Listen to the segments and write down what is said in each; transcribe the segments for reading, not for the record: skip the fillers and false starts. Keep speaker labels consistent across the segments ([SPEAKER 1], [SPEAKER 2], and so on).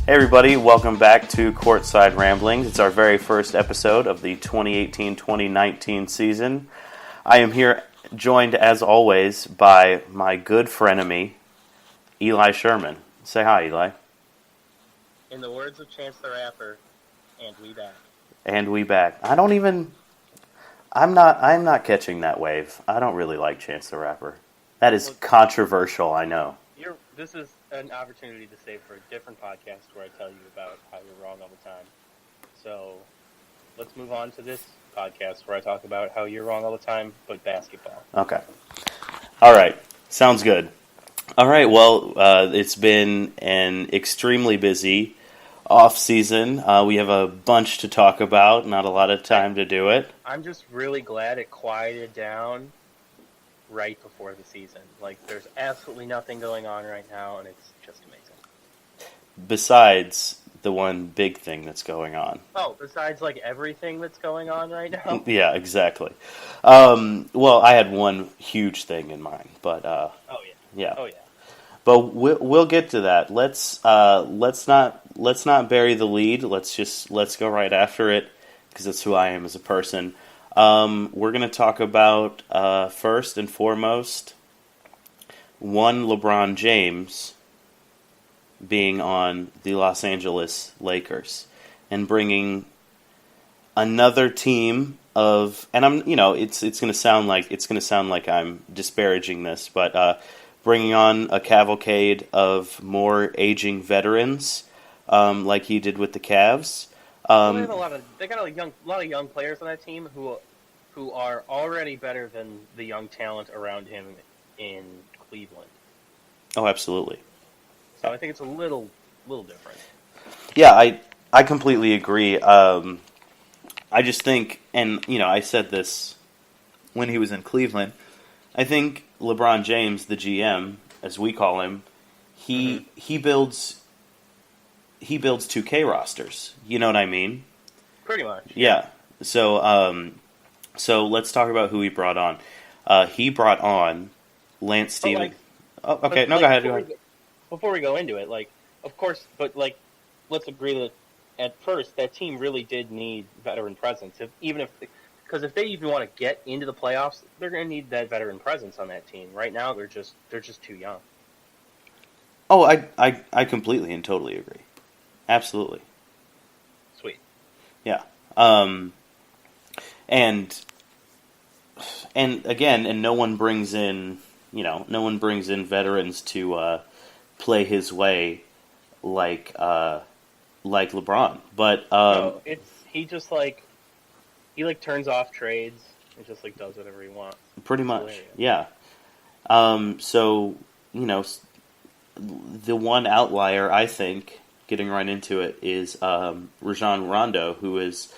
[SPEAKER 1] Hey everybody, welcome back to Courtside Ramblings. It's our very first episode of the 2018-2019 season. I am here joined, as always, by my good frenemy, Eli Sherman. Say hi, Eli.
[SPEAKER 2] In the words of Chance the Rapper, and we back.
[SPEAKER 1] And we back. I'm not catching that wave. I don't really like Chance the Rapper. That is controversial, I know.
[SPEAKER 2] This is an opportunity to save for a different podcast where I tell you about how you're wrong all the time. So, let's move on to this podcast where I talk about how you're wrong all the time, but basketball.
[SPEAKER 1] Okay. All right. Sounds good. All right. Well, it's been an extremely busy off season. We have a bunch to talk about. Not a lot of time to do it.
[SPEAKER 2] I'm just really glad it quieted down right before the season. Like, there's absolutely nothing going on right now, and it's just amazing.
[SPEAKER 1] Besides the one big thing that's going on.
[SPEAKER 2] Oh, besides, like, everything that's going on right now?
[SPEAKER 1] Yeah, exactly. Well, I had one huge thing in mind, but
[SPEAKER 2] Oh, yeah. Oh, yeah.
[SPEAKER 1] But we'll get to that. Let's not bury the lead. Let's go right after it because that's who I am as a person. We're going to talk about first and foremost one LeBron James being on the Los Angeles Lakers and bringing another team of, and it's going to sound like I'm disparaging this, but bringing on a cavalcade of more aging veterans, like he did with the Cavs.
[SPEAKER 2] They got a lot of young players on that team who are already better than the young talent around him in Cleveland.
[SPEAKER 1] Oh, absolutely.
[SPEAKER 2] So I think it's a little different.
[SPEAKER 1] Yeah, I completely agree. I just think, and I said this when he was in Cleveland, I think LeBron James, the GM, as we call him, he builds 2K rosters. You know what I mean?
[SPEAKER 2] Pretty much.
[SPEAKER 1] Yeah. So let's talk about who he brought on. He brought on Lance Stevens. Okay. No, go ahead.
[SPEAKER 2] Before we go into it, of course, but let's agree that at first that team really did need veteran presence. Because if they even want to get into the playoffs, they're going to need that veteran presence on that team. Right now, they're just too young.
[SPEAKER 1] Oh, I completely and totally agree. Absolutely.
[SPEAKER 2] Sweet.
[SPEAKER 1] Yeah. And again, no one brings in veterans to play his way like LeBron. But
[SPEAKER 2] no, he turns off trades and just does whatever he wants.
[SPEAKER 1] Pretty much. Yeah. So, the one outlier, I think, getting right into it, is Rajon Rondo, who has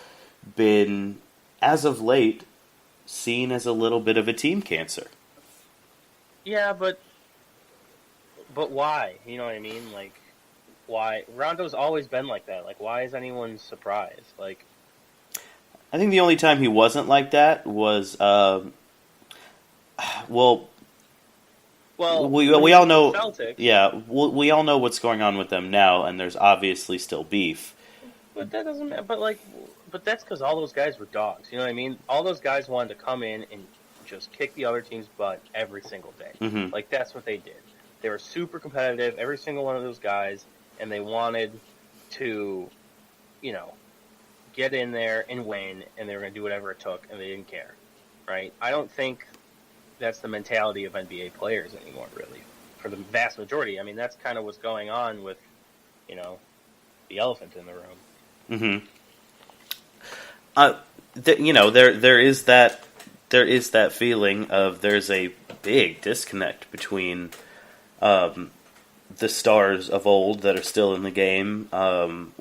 [SPEAKER 1] been, as of late, seen as a little bit of a team cancer.
[SPEAKER 2] Yeah, but why? You know what I mean? Why? Rondo's always been like that. Why is anyone surprised?
[SPEAKER 1] I think the only time he wasn't like that was, we all know.
[SPEAKER 2] Celtics.
[SPEAKER 1] Yeah, we all know what's going on with them now, and there's obviously still beef.
[SPEAKER 2] But that doesn't matter. But that's because all those guys were dogs. You know what I mean? All those guys wanted to come in and just kick the other team's butt every single day.
[SPEAKER 1] Mm-hmm.
[SPEAKER 2] That's what they did. They were super competitive, every single one of those guys, and they wanted to, get in there and win, and they were going to do whatever it took, and they didn't care, right? I don't think that's the mentality of NBA players anymore, really, for the vast majority. I mean, that's kind of what's going on with, the elephant in the room.
[SPEAKER 1] Mm-hmm. There is that feeling of there's a big disconnect between the stars of old that are still in the game,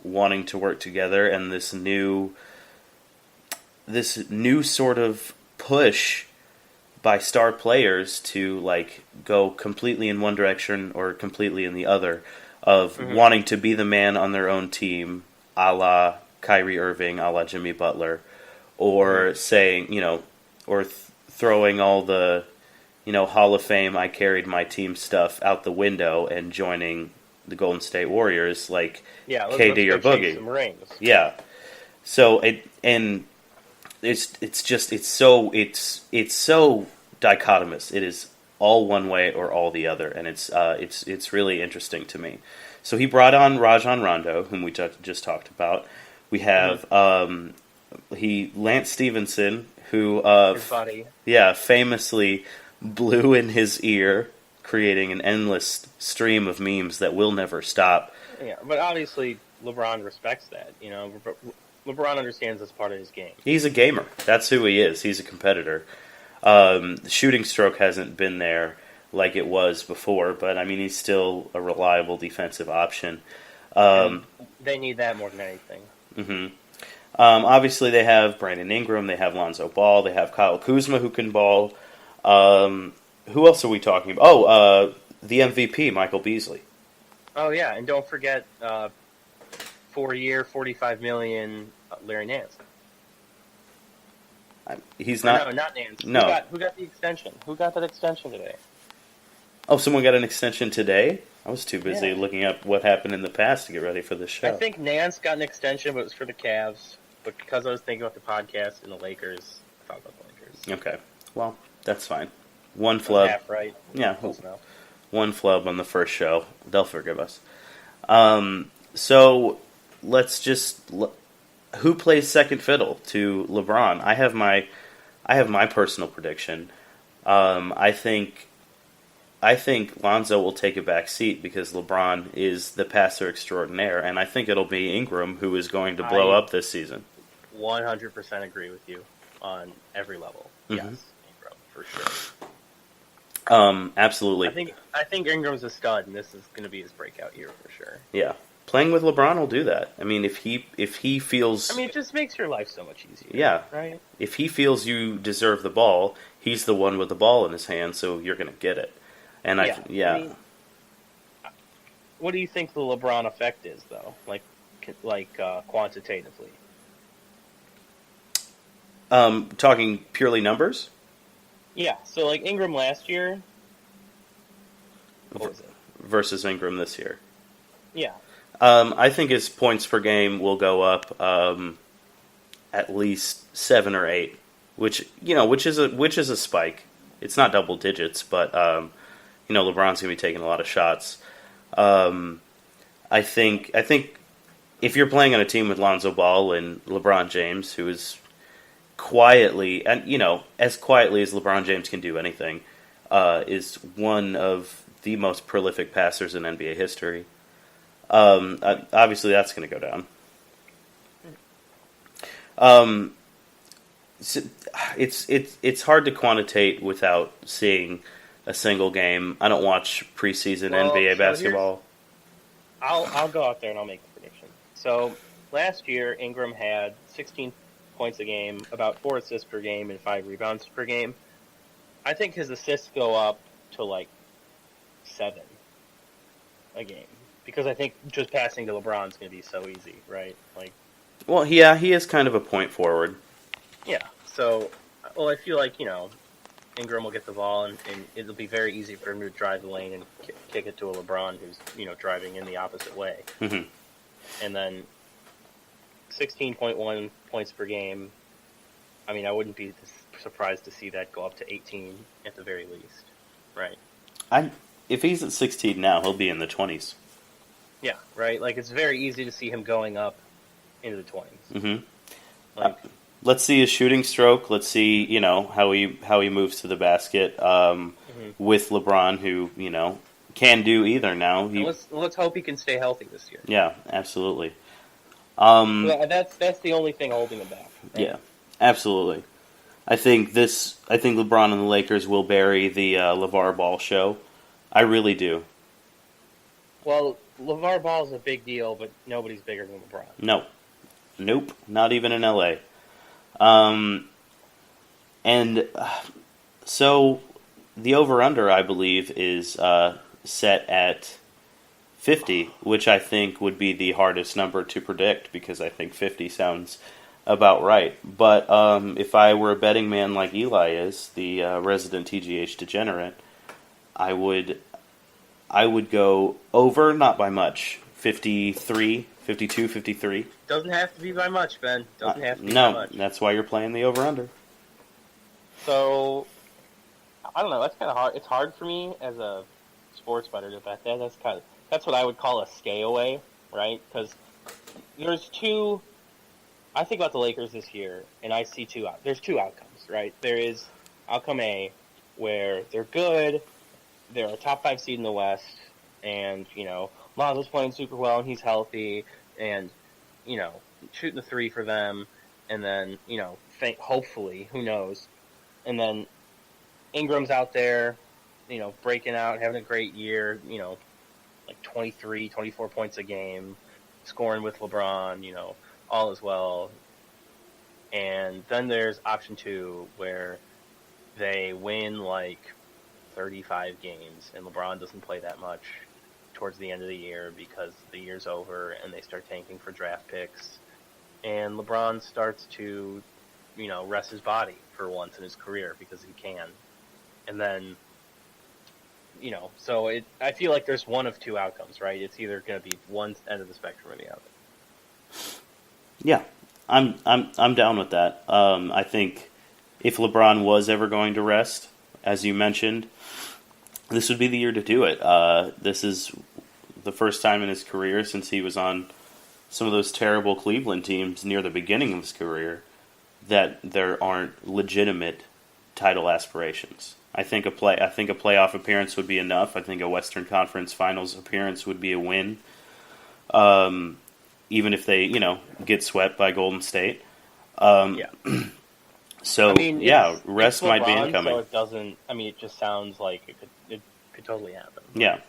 [SPEAKER 1] wanting to work together, and this new sort of push by star players to go completely in one direction or completely in the other, of wanting to be the man on their own team, a la Kyrie Irving, a la Jimmy Butler, or saying, throwing all the Hall of Fame, I carried my team stuff out the window and joining the Golden State Warriors, like
[SPEAKER 2] Yeah,
[SPEAKER 1] KD or
[SPEAKER 2] let's go chase
[SPEAKER 1] Boogie.
[SPEAKER 2] some rings.
[SPEAKER 1] Yeah. So it's so dichotomous. It is all one way or all the other, and it's really interesting to me. So he brought on Rajon Rondo, whom we just talked about. We have Lance Stevenson, who
[SPEAKER 2] His buddy.
[SPEAKER 1] famously blew in his ear, creating an endless stream of memes that will never stop.
[SPEAKER 2] Yeah, but obviously LeBron respects that. LeBron understands that's part of his game.
[SPEAKER 1] He's a gamer. That's who he is. He's a competitor. Shooting stroke hasn't been there like it was before, but I mean he's still a reliable defensive option.
[SPEAKER 2] They need that more than anything.
[SPEAKER 1] Mm-hmm. Obviously, they have Brandon Ingram, they have Lonzo Ball, they have Kyle Kuzma who can ball. Who else are we talking about? Oh, the MVP, Michael Beasley.
[SPEAKER 2] Oh yeah, and don't forget 4-year, $45 million, Larry Nance.
[SPEAKER 1] He's not.
[SPEAKER 2] No, not Nance.
[SPEAKER 1] No.
[SPEAKER 2] Who got the extension? Who got that extension today?
[SPEAKER 1] Oh, someone got an extension today? I was too busy looking up what happened in the past to get ready for this show.
[SPEAKER 2] I think Nance got an extension, but it was for the Cavs. But because I was thinking about the podcast and the Lakers, I thought about the Lakers.
[SPEAKER 1] Okay. Well, that's fine. One flub.
[SPEAKER 2] Half right.
[SPEAKER 1] Yeah.
[SPEAKER 2] Close enough.
[SPEAKER 1] One flub on the first show. They'll forgive us. So let's just. Who plays second fiddle to LeBron? I have my personal prediction. I think Lonzo will take a back seat because LeBron is the passer extraordinaire, and I think it'll be Ingram who is going to blow up this season.
[SPEAKER 2] 100% agree with you on every level.
[SPEAKER 1] Mm-hmm.
[SPEAKER 2] Yes, Ingram for sure.
[SPEAKER 1] Absolutely.
[SPEAKER 2] I think Ingram's a stud, and this is going to be his breakout year for sure.
[SPEAKER 1] Yeah, playing with LeBron will do that. I mean, if he feels,
[SPEAKER 2] I mean, it just makes your life so much easier.
[SPEAKER 1] Yeah,
[SPEAKER 2] right.
[SPEAKER 1] If he feels you deserve the ball, he's the one with the ball in his hand, so you're going to get it. And I mean,
[SPEAKER 2] what do you think the LeBron effect is, though? Like quantitatively.
[SPEAKER 1] Talking purely numbers.
[SPEAKER 2] Yeah. So like Ingram last year. What was it?
[SPEAKER 1] Versus Ingram this year.
[SPEAKER 2] Yeah.
[SPEAKER 1] I think his points per game will go up at least 7 or 8, which is a spike. It's not double digits, but LeBron's going to be taking a lot of shots. I think if you're playing on a team with Lonzo Ball and LeBron James, who is quietly, and as quietly as LeBron James can do anything, is one of the most prolific passers in NBA history. Obviously, that's going to go down. It's hard to quantitate without seeing a single game. I don't watch preseason NBA basketball.
[SPEAKER 2] I'll go out there and I'll make a prediction. So last year, Ingram had 16 points a game, about 4 assists per game, and 5 rebounds per game. I think his assists go up to like 7 a game because I think just passing to LeBron is going to be so easy, right?
[SPEAKER 1] Well, yeah, he is kind of a point forward.
[SPEAKER 2] Yeah. So, I feel like Ingram will get the ball, and it'll be very easy for him to drive the lane and kick it to a LeBron who's driving in the opposite way.
[SPEAKER 1] Mm-hmm.
[SPEAKER 2] And then 16.1 points per game. I mean, I wouldn't be surprised to see that go up to 18 at the very least, right?
[SPEAKER 1] If he's at 16 now, he'll be in the 20s.
[SPEAKER 2] Yeah, right. Like it's very easy to see him going up into the 20s.
[SPEAKER 1] Mm-hmm. Let's see his shooting stroke. Let's see, how he moves to the basket with LeBron, who can do either now.
[SPEAKER 2] Let's hope he can stay healthy this year.
[SPEAKER 1] Yeah, absolutely.
[SPEAKER 2] That's the only thing holding him back. Right?
[SPEAKER 1] Yeah, absolutely. I think LeBron and the Lakers will bury the LeVar Ball show. I really do.
[SPEAKER 2] Well, LeVar Ball is a big deal, but nobody's bigger than LeBron.
[SPEAKER 1] Nope, not even in LA. So the over-under, I believe, is set at 50, which I think would be the hardest number to predict because I think 50 sounds about right. But if I were a betting man like Eli is, the resident TGH degenerate, I I would go over, not by much. 53, 52, 53.
[SPEAKER 2] Doesn't have to be by much, Ben. Doesn't have to be
[SPEAKER 1] no,
[SPEAKER 2] by much.
[SPEAKER 1] That's why you're playing the over-under.
[SPEAKER 2] So, I don't know. That's kind of hard. It's hard for me as a sports bettor to bet that. That's what I would call a stay away, right? Because there's two. I think about the Lakers this year, and I see there's two outcomes, right? There is outcome A, where they're good, they're a top 5 seed in the West, and Lonzo's playing super well and he's healthy, and shooting the three for them, and then hopefully, who knows, and then Ingram's out there, breaking out, having a great year, like 23, 24 points a game, scoring with LeBron, all is well. And then there's option 2, where they win like 35 games and LeBron doesn't play that much towards the end of the year because the year's over and they start tanking for draft picks. And LeBron starts to, rest his body for once in his career because he can. And then, so I feel like there's one of two outcomes, right? It's either going to be one end of the spectrum or the other.
[SPEAKER 1] Yeah, I'm down with that. I think if LeBron was ever going to rest, as you mentioned, this would be the year to do it. This is the first time in his career since he was on some of those terrible Cleveland teams near the beginning of his career that there aren't legitimate title aspirations. I think a playoff appearance would be enough. I think a Western Conference Finals appearance would be a win. Even if they, get swept by Golden State.
[SPEAKER 2] Yeah.
[SPEAKER 1] So, rest might be incoming.
[SPEAKER 2] So it doesn't. It just sounds like it could totally happen.
[SPEAKER 1] Yeah,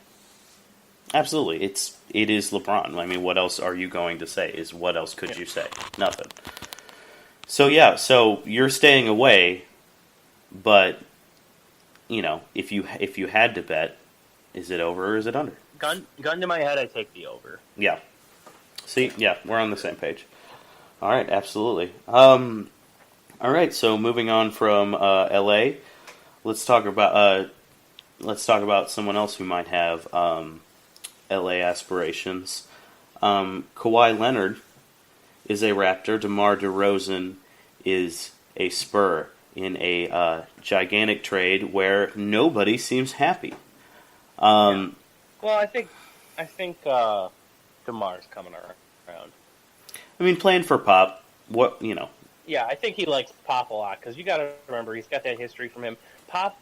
[SPEAKER 1] absolutely. It is LeBron. What else are you going to say? What else could you say? Nothing. So so you're staying away, but if you had to bet, is it over or is it under?
[SPEAKER 2] Gun to my head, I take the over.
[SPEAKER 1] Yeah. See, we're on the same page. All right, absolutely. All right, so moving on from LA, let's talk about someone else who might have LA aspirations. Kawhi Leonard is a Raptor. DeMar DeRozan is a Spur in a gigantic trade where nobody seems happy.
[SPEAKER 2] Well, I think DeMar's coming around.
[SPEAKER 1] Playing for Pop,
[SPEAKER 2] Yeah, I think he likes Pop a lot because you got to remember he's got that history from him. Pop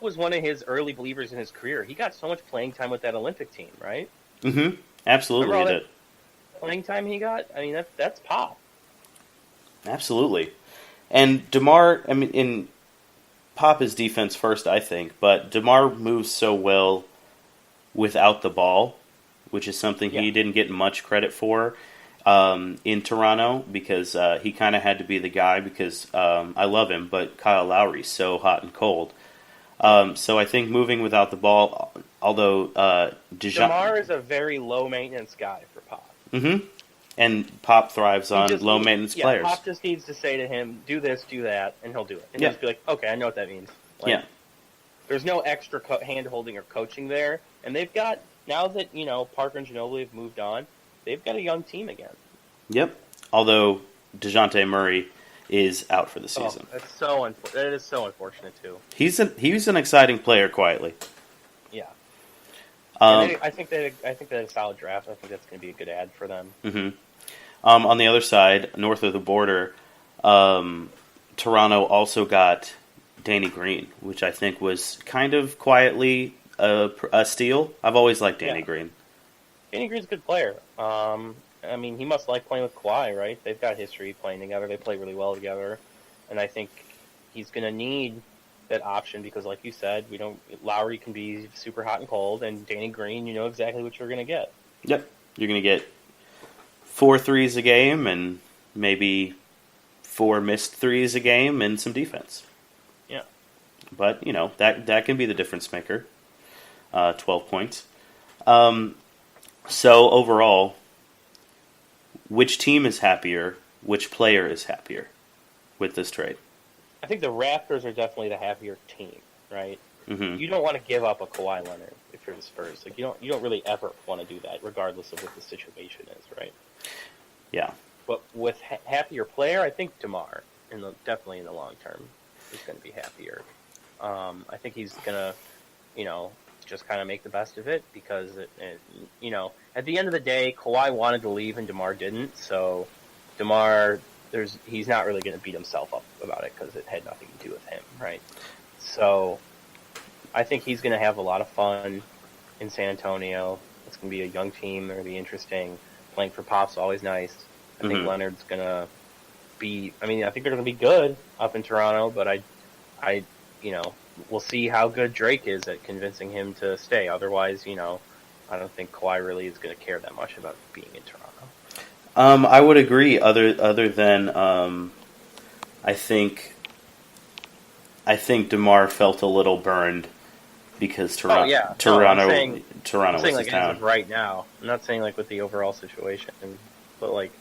[SPEAKER 2] was one of his early believers in his career. He got so much playing time with that Olympic team, right?
[SPEAKER 1] Mm-hmm. Absolutely, he did.
[SPEAKER 2] Playing time he got. That's Pop.
[SPEAKER 1] Absolutely, and DeMar. In Pop is defense first, I think, but DeMar moves so well without the ball, which is something he didn't get much credit for in Toronto because he kind of had to be the guy because I love him, but Kyle Lowry's so hot and cold. So I think moving without the ball, although
[SPEAKER 2] DeMar is a very low maintenance guy for Pop.
[SPEAKER 1] Mm-hmm. And Pop thrives on low maintenance players.
[SPEAKER 2] Pop just needs to say to him, "Do this, do that," and he'll do it. And he'll just be like, "Okay, I know what that means." There's no extra hand holding or coaching there, and they've got now that Parker and Ginobili have moved on, they've got a young team again.
[SPEAKER 1] Yep. Although DeJounte Murray is out for the season.
[SPEAKER 2] That is so unfortunate too.
[SPEAKER 1] He's an exciting player quietly.
[SPEAKER 2] Yeah. I think they had a solid draft. I think that's going to be a good ad for them.
[SPEAKER 1] Mm-hmm. On the other side, north of the border, Toronto also got Danny Green, which I think was kind of quietly a steal. I've always liked Danny Green.
[SPEAKER 2] Danny Green's a good player. He must like playing with Kawhi, right? They've got history playing together. They play really well together. And I think he's going to need that option because, like you said, Lowry can be super hot and cold, and Danny Green, you know exactly what you're going to get.
[SPEAKER 1] Yep. You're going to get 4 threes a game and maybe 4 missed threes a game and some defense.
[SPEAKER 2] Yeah.
[SPEAKER 1] But, that can be the difference maker. 12 points. So, overall, which team is happier? Which player is happier with this trade?
[SPEAKER 2] I think the Raptors are definitely the happier team, right?
[SPEAKER 1] Mm-hmm.
[SPEAKER 2] You don't want to give up a Kawhi Leonard if you're the Spurs. Like you don't really ever want to do that, regardless of what the situation is, right?
[SPEAKER 1] Yeah.
[SPEAKER 2] But with happier player, I think DeMar, definitely in the long term, is going to be happier. I think he's gonna, just kind of make the best of it because at the end of the day, Kawhi wanted to leave and DeMar didn't. So DeMar, he's not really going to beat himself up about it because it had nothing to do with him, right? So I think he's going to have a lot of fun in San Antonio. It's going to be a young team. They're going to be interesting. Playing for Pop's always nice. I think Leonard's going to be. I think they're going to be good up in Toronto, but we'll see how good Drake is at convincing him to stay. Otherwise, I don't think Kawhi really is going to care that much about being in Toronto.
[SPEAKER 1] I would agree. Other than I think DeMar felt a little burned because Toronto was his
[SPEAKER 2] like
[SPEAKER 1] town.
[SPEAKER 2] As of right now. I'm not saying like with the overall situation, but like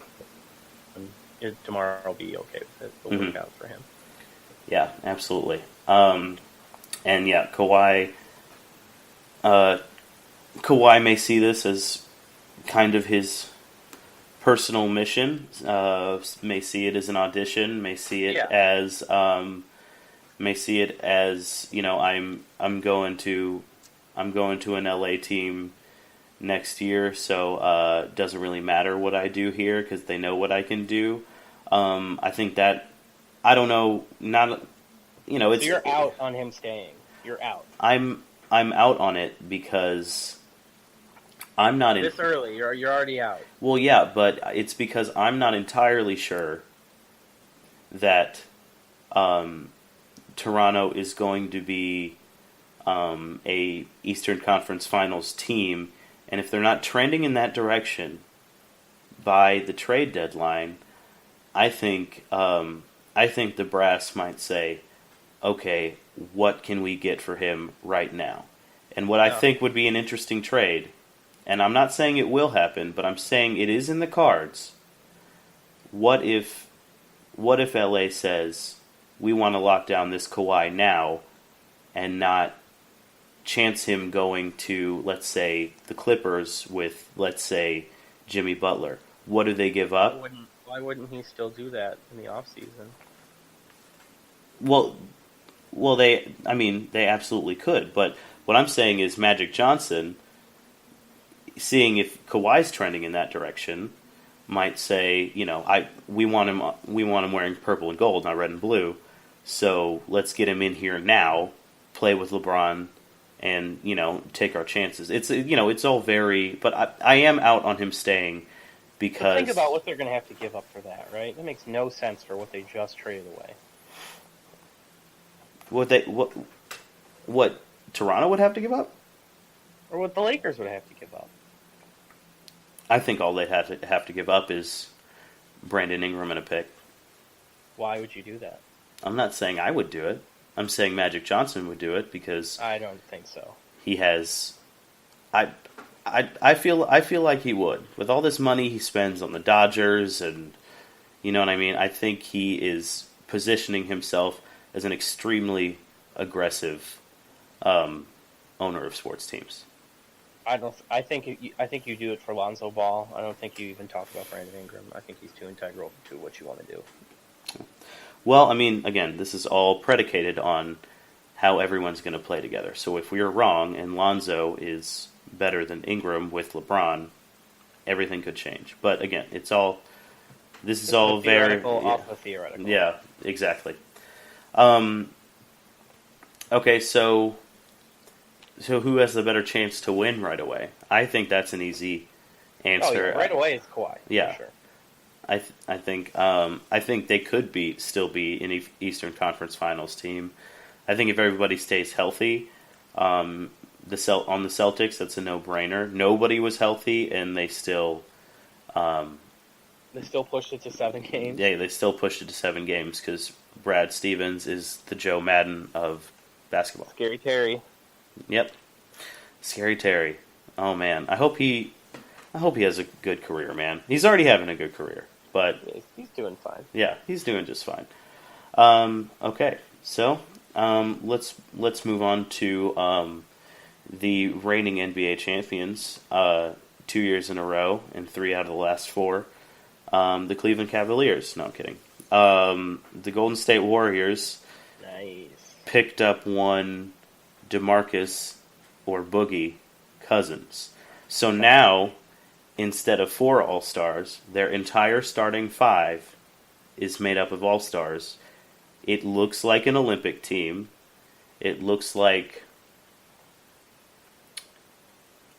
[SPEAKER 2] DeMar will be okay with it. It'll work out for him.
[SPEAKER 1] Yeah, absolutely. And yeah, Kawhi may see this as kind of his personal mission. May see it as an audition. May see it as I'm going to an LA team next year, so it doesn't really matter what I do here because they know what I can do. I think that I don't know. Not it's.
[SPEAKER 2] So you're out on him staying. You're out.
[SPEAKER 1] I'm out on it because I'm not
[SPEAKER 2] this early. You're already out.
[SPEAKER 1] Well, yeah, but it's because I'm not entirely sure that Toronto is going to be a Eastern Conference Finals team, and if they're not trending in that direction by the trade deadline, I think the brass might say, okay, what can we get for him right now? And what I think would be an interesting trade, and I'm not saying it will happen, but I'm saying it is in the cards. What if LA says, we want to lock down this Kawhi now and not chance him going to, let's say, the Clippers with, let's say, Jimmy Butler? What do they give up?
[SPEAKER 2] Why wouldn't he still do that in the offseason?
[SPEAKER 1] Well, they absolutely could. But what I'm saying is Magic Johnson, seeing if Kawhi's trending in that direction, might say, we want him wearing purple and gold, not red and blue. So let's get him in here now, play with LeBron, and take our chances. It's all very. But I am out on him staying because.
[SPEAKER 2] But think about what they're going to have to give up for that, right? That makes no sense for what they just traded away.
[SPEAKER 1] What Toronto would have to give up,
[SPEAKER 2] or what the Lakers would have to give up.
[SPEAKER 1] I think all they'd have to give up is Brandon Ingram and a pick.
[SPEAKER 2] Why would you do that?
[SPEAKER 1] I'm not saying I would do it. I'm saying Magic Johnson would do it because
[SPEAKER 2] I don't think so.
[SPEAKER 1] He has. I feel like he would, with all this money he spends on the Dodgers, and you know what I mean. I think he is positioning himself as an extremely aggressive owner of sports teams.
[SPEAKER 2] I think you do it for Lonzo Ball. I don't think you even talk about Brandon Ingram. I think he's too integral to what you want to do.
[SPEAKER 1] Well, again, this is all predicated on how everyone's going to play together. So if we are wrong and Lonzo is better than Ingram with LeBron, everything could change. But again, this is all very
[SPEAKER 2] off the theoretical.
[SPEAKER 1] Yeah, exactly. Okay, so who has the better chance to win right away? I think that's an easy answer.
[SPEAKER 2] Right away it's Kawhi.
[SPEAKER 1] Yeah,
[SPEAKER 2] for sure.
[SPEAKER 1] I think they could still be an Eastern Conference Finals team. I think if everybody stays healthy, on the Celtics, that's a no-brainer. Nobody was healthy, and they still.
[SPEAKER 2] They still pushed it to 7 games.
[SPEAKER 1] Yeah, they still pushed it to 7 games because Brad Stevens is the Joe Madden of basketball.
[SPEAKER 2] Scary Terry.
[SPEAKER 1] Yep, Scary Terry. Oh man, I hope he has a good career, man. He's already having a good career, but
[SPEAKER 2] he's doing fine.
[SPEAKER 1] Yeah, he's doing just fine. Okay, so Let's move on to the reigning NBA champions, 2 years in a row and three out of the last four. The Cleveland Cavaliers. No, I'm kidding. The Golden State Warriors
[SPEAKER 2] Nice.
[SPEAKER 1] picked up one DeMarcus or Boogie Cousins. So now, instead of four All Stars, their entire starting five is made up of All Stars. It looks like an Olympic team. It looks like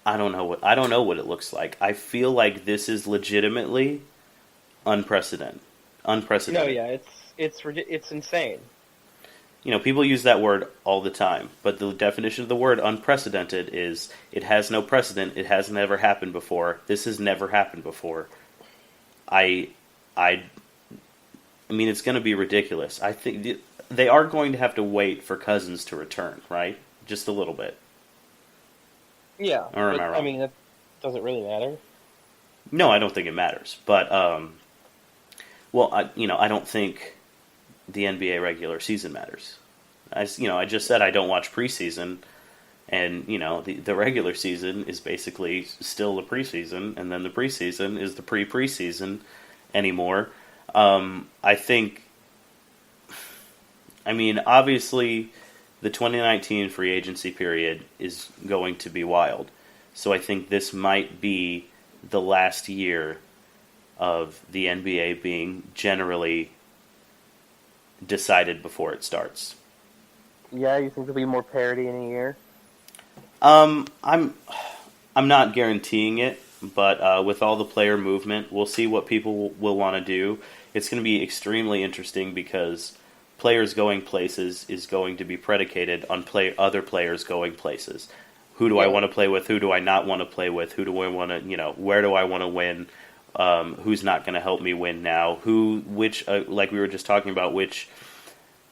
[SPEAKER 1] I don't know what it looks like. I feel like this is legitimately unprecedented.
[SPEAKER 2] No,
[SPEAKER 1] Unprecedented.
[SPEAKER 2] yeah, it's insane.
[SPEAKER 1] People use that word all the time, but the definition of the word unprecedented is it has no precedent. It has never happened before. This has never happened before. I, I, I mean, it's going to be ridiculous. I think they are going to have to wait for Cousins to return, right? Just a little bit.
[SPEAKER 2] Yeah,
[SPEAKER 1] Or am
[SPEAKER 2] but
[SPEAKER 1] I
[SPEAKER 2] I
[SPEAKER 1] wrong?
[SPEAKER 2] mean, that doesn't really matter.
[SPEAKER 1] No, I don't think it matters. But well, I don't think the NBA regular season matters. I just said I don't watch preseason, and the regular season is basically still the preseason, and then the preseason is the pre-preseason anymore. I think, I mean, obviously, the 2019 free agency period is going to be wild. So I think this might be the last year of the NBA being generally decided before it starts.
[SPEAKER 2] Yeah, you think there'll be more parity in a year?
[SPEAKER 1] Um, I'm I'm not guaranteeing it, but with all the player movement, we'll see what people will want to do. It's going to be extremely interesting because players going places is going to be predicated on other players going places. Who do I
[SPEAKER 2] Yeah.
[SPEAKER 1] want to play with? Who do I not want to play with? Who do I want to, where do I want to win? Who's not going to help me win now? Which, like we were just talking about, which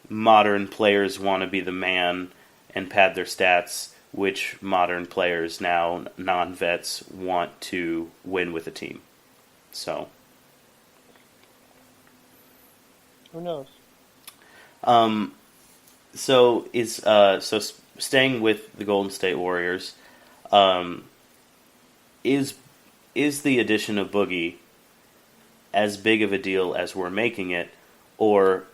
[SPEAKER 1] modern players want to be the man and pad their stats, which modern players now, non-vets, want to win with a team. So,
[SPEAKER 2] Who knows?
[SPEAKER 1] um, staying with the Golden State Warriors, um, is is the addition of Boogie as big of a deal as we're making it, or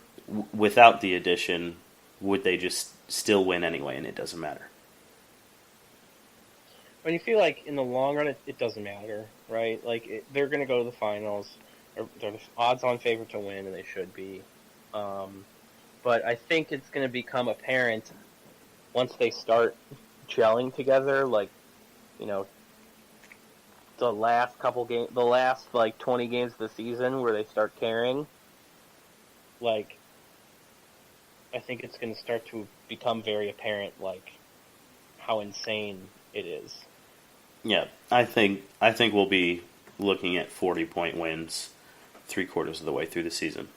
[SPEAKER 1] without the addition, would they just still win anyway and it doesn't matter?
[SPEAKER 2] When you feel like in the long run, it doesn't matter, right? Like they're going to go to the finals. They're the odds-on favorite to win, and they should be. Um, but I think it's going to become apparent once they start gelling together. Like, you know, the last couple games, the last like 20 games of the season, where they start caring. Like, I think it's going to start to become very apparent, like how insane it is.
[SPEAKER 1] Yeah, I think we'll be looking at 40-point wins 3/4 of the way through the season.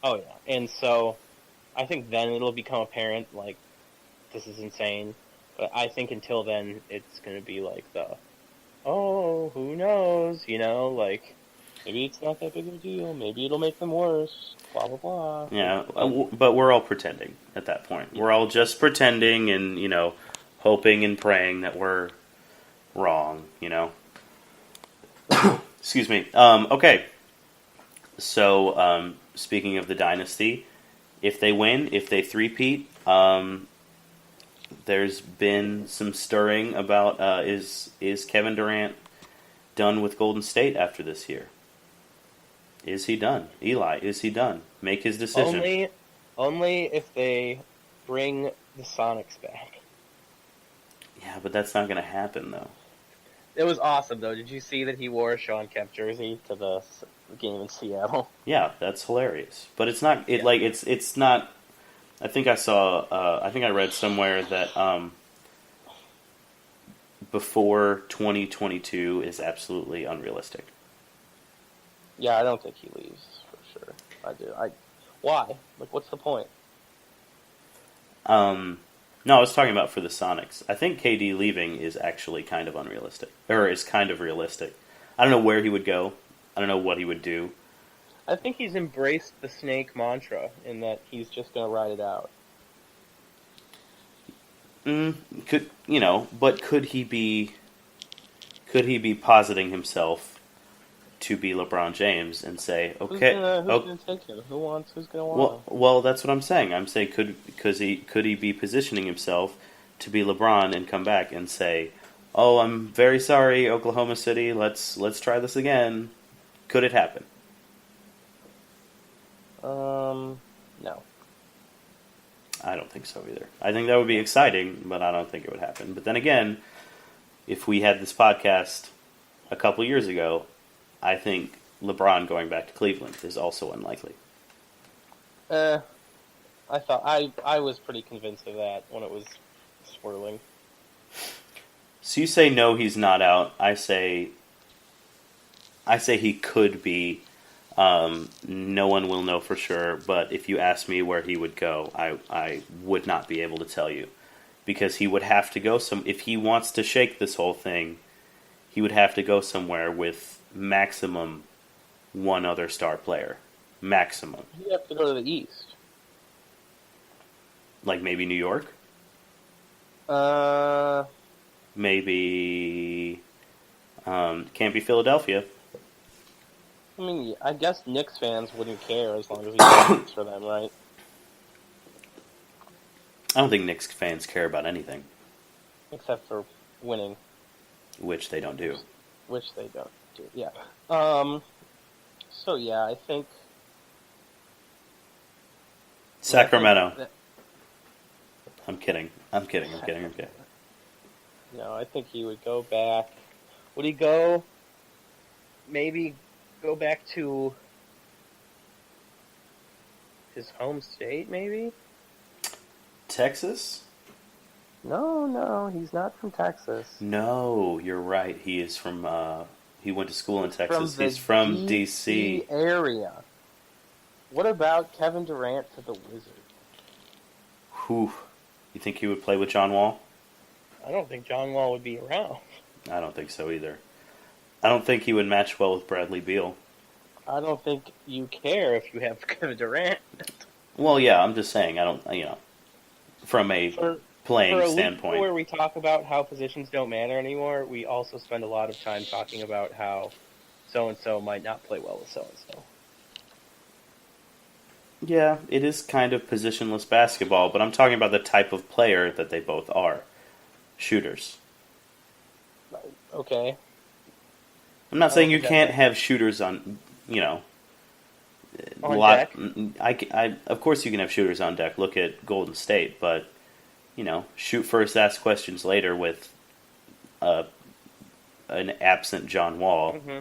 [SPEAKER 2] Oh yeah, and so I think then it'll become apparent like this is insane. But I think until then it's gonna be like who knows, like maybe it's not that big of a deal, maybe it'll make them worse, blah blah blah.
[SPEAKER 1] Yeah, but we're all pretending at that point. We're all just pretending and hoping and praying that we're wrong. Excuse me. Okay, so speaking of the dynasty, if they win, if they three-peat, there's been some stirring about is Kevin Durant done with Golden State after this year? Is he done? Eli, is he done? Make his decision.
[SPEAKER 2] Only if they bring the Sonics back.
[SPEAKER 1] Yeah, but that's not going to happen though.
[SPEAKER 2] It was awesome though. Did you see that he wore a Sean Kemp jersey to the game in Seattle?
[SPEAKER 1] Yeah, that's hilarious. But it's not.
[SPEAKER 2] Yeah.
[SPEAKER 1] It's not. I think I saw. I think I read somewhere that before 2022 is absolutely unrealistic.
[SPEAKER 2] Yeah, I don't think he leaves for sure. I do. Why? Like, what's the point?
[SPEAKER 1] No, I was talking about for the Sonics. I think KD leaving is actually kind of unrealistic, or is kind of realistic. I don't know where he would go. I don't know what he would do.
[SPEAKER 2] I think he's embraced the snake mantra in that he's just going to ride it out.
[SPEAKER 1] But could he be? Could he be positing himself to be LeBron James and say, okay,
[SPEAKER 2] Who's gonna take him? Who's gonna want
[SPEAKER 1] well,
[SPEAKER 2] him?
[SPEAKER 1] well, that's what I'm saying. I'm saying could he be positioning himself to be LeBron and come back and say, oh, I'm very sorry, Oklahoma City. Let's try this again. Could it happen?
[SPEAKER 2] No.
[SPEAKER 1] I don't think so either. I think that would be exciting, but I don't think it would happen. But then again, if we had this podcast a couple years ago, I think LeBron going back to Cleveland is also unlikely.
[SPEAKER 2] I thought I was pretty convinced of that when it was swirling.
[SPEAKER 1] So you say no, he's not out. I say he could be. No one will know for sure, but if you ask me where he would go, I would not be able to tell you. Because he would have to go if he wants to shake this whole thing, he would have to go somewhere with maximum one other star player. Maximum.
[SPEAKER 2] You have to go to the East.
[SPEAKER 1] Like maybe New York? Maybe can't be Philadelphia.
[SPEAKER 2] I mean, I guess Knicks fans wouldn't care as long as he plays for them, right?
[SPEAKER 1] I don't think Knicks fans care about anything.
[SPEAKER 2] Except for winning.
[SPEAKER 1] Which they don't do.
[SPEAKER 2] Which they don't do, yeah. So, yeah, I think...
[SPEAKER 1] Sacramento. I'm kidding.
[SPEAKER 2] No, I think he would go back. Would he go... Maybe go back to his home state, maybe?
[SPEAKER 1] Texas?
[SPEAKER 2] No, he's not from Texas.
[SPEAKER 1] No, you're right. He is from, he went to school in Texas.
[SPEAKER 2] He's
[SPEAKER 1] from D.C.
[SPEAKER 2] area. What about Kevin Durant to the Wizards?
[SPEAKER 1] Whew. You think he would play with John Wall?
[SPEAKER 2] I don't think John Wall would be around.
[SPEAKER 1] I don't think so either. I don't think he would match well with Bradley Beal.
[SPEAKER 2] I don't think you care if you have Kevin Durant.
[SPEAKER 1] Well, yeah, I'm just saying, I don't, from a playing standpoint.
[SPEAKER 2] Where we talk about how positions don't matter anymore, we also spend a lot of time talking about how so-and-so might not play well with so-and-so.
[SPEAKER 1] Yeah, it is kind of positionless basketball, but I'm talking about the type of player that they both are. Shooters.
[SPEAKER 2] Okay.
[SPEAKER 1] I'm not saying you can't have shooters on,
[SPEAKER 2] on deck.
[SPEAKER 1] Of course you can have shooters on deck. Look at Golden State, but shoot first, ask questions later with an absent John Wall.
[SPEAKER 2] Mm-hmm.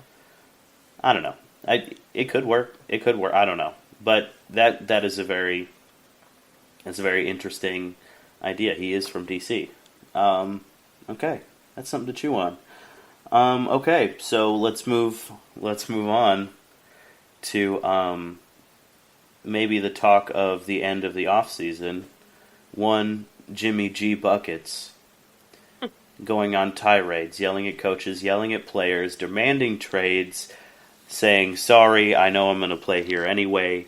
[SPEAKER 1] I don't know. It could work. I don't know. But that is a very interesting idea. He is from DC. Okay, that's something to chew on. Okay, so let's move on to maybe the talk of the end of the offseason. One, Jimmy G. Buckets going on tirades, yelling at coaches, yelling at players, demanding trades, saying, sorry, I know I'm going to play here anyway.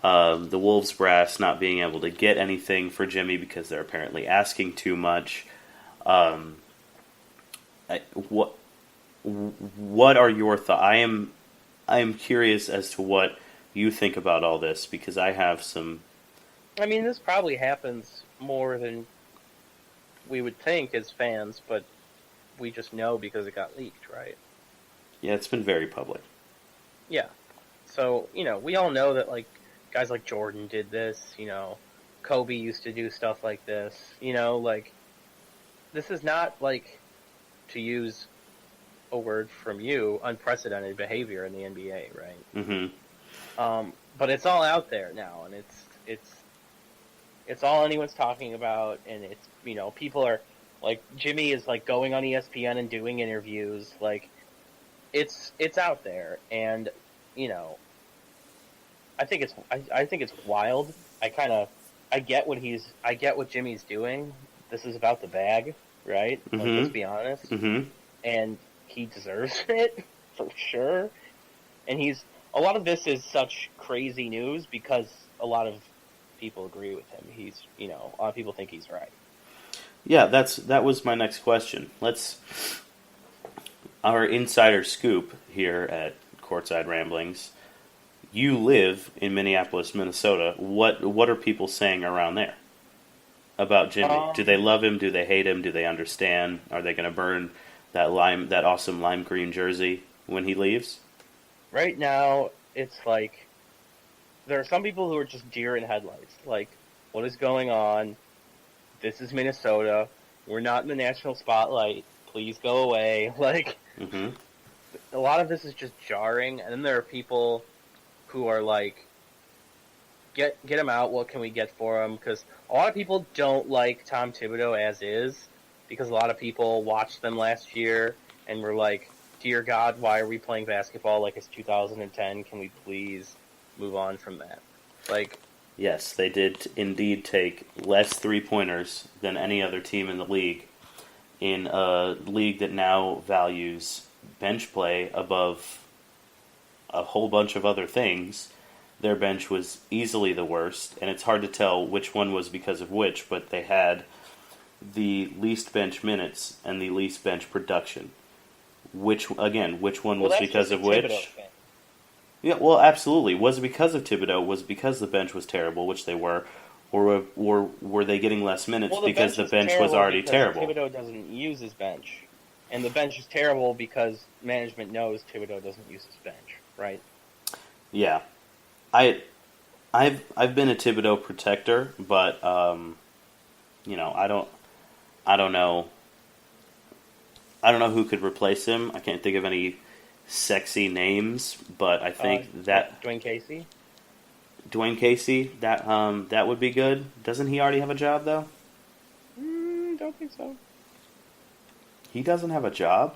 [SPEAKER 1] The Wolves brass not being able to get anything for Jimmy because they're apparently asking too much. What are your thoughts? I am curious as to what you think about all this because I have some.
[SPEAKER 2] I mean, this probably happens more than we would think as fans, but we just know because it got leaked, right?
[SPEAKER 1] Yeah, it's been very public.
[SPEAKER 2] Yeah. So, we all know that, guys like Jordan did this, Kobe used to do stuff like this, this is not, to use a word from you, unprecedented behavior in the NBA, right?
[SPEAKER 1] Mm-hmm.
[SPEAKER 2] But it's all out there now, and it's all anyone's talking about, and it's, people are, Jimmy is, going on ESPN and doing interviews, it's out there, and, I think it's wild. I get what Jimmy's doing. This is about the bag, right?
[SPEAKER 1] Mm-hmm.
[SPEAKER 2] Let's be honest.
[SPEAKER 1] Mm-hmm.
[SPEAKER 2] And he deserves it for sure. And he's a lot of this is such crazy news because a lot of people agree with him. A lot of people think he's right.
[SPEAKER 1] Yeah, that was my next question. Let's our insider scoop here at Courtside Ramblings. You live in Minneapolis, Minnesota. What are people saying around there about Jimmy? Do they
[SPEAKER 2] Um,
[SPEAKER 1] love him? Do they hate him? Do they understand? Are they going to burn that awesome lime green jersey when he leaves?
[SPEAKER 2] right now, it's like there are some people who are just deer in headlights. Like, what is going on? This is Minnesota. We're not in the national spotlight. Please go away. Like,
[SPEAKER 1] Hmm.
[SPEAKER 2] a lot of this is just jarring. And then there are people who are like, get him out. What can we get for him? Because a lot of people don't like Tom Thibodeau as is, because a lot of people watched them last year and were like, "Dear God, why are we playing basketball like it's 2010? Can we please move on from that?" Like,
[SPEAKER 1] Yes, they did indeed take less 3-pointers than any other team in the league, in a league that now values bench play above a whole bunch of other things. Their bench was easily the worst, and it's hard to tell which one was because of which, but they had the least bench minutes and the least bench production. Which one
[SPEAKER 2] well,
[SPEAKER 1] was
[SPEAKER 2] that's
[SPEAKER 1] because
[SPEAKER 2] just a
[SPEAKER 1] of
[SPEAKER 2] Thibodeau
[SPEAKER 1] which?
[SPEAKER 2] thing.
[SPEAKER 1] Yeah, well, absolutely. Was it because of Thibodeau? Was it because the bench was terrible, which they were, or were they getting less minutes
[SPEAKER 2] Well, the
[SPEAKER 1] because
[SPEAKER 2] bench
[SPEAKER 1] the
[SPEAKER 2] is
[SPEAKER 1] bench was
[SPEAKER 2] terrible
[SPEAKER 1] already
[SPEAKER 2] because
[SPEAKER 1] terrible?
[SPEAKER 2] Thibodeau doesn't use his bench, and the bench is terrible because management knows Thibodeau doesn't use his bench, right?
[SPEAKER 1] Yeah, I, I've been a Thibodeau protector, but I don't know, I don't know who could replace him. I can't think of any sexy names, but I think that
[SPEAKER 2] Dwayne Casey.
[SPEAKER 1] Dwayne Casey, that would be good. Doesn't he already have a job though?
[SPEAKER 2] Don't think so.
[SPEAKER 1] He doesn't have a job.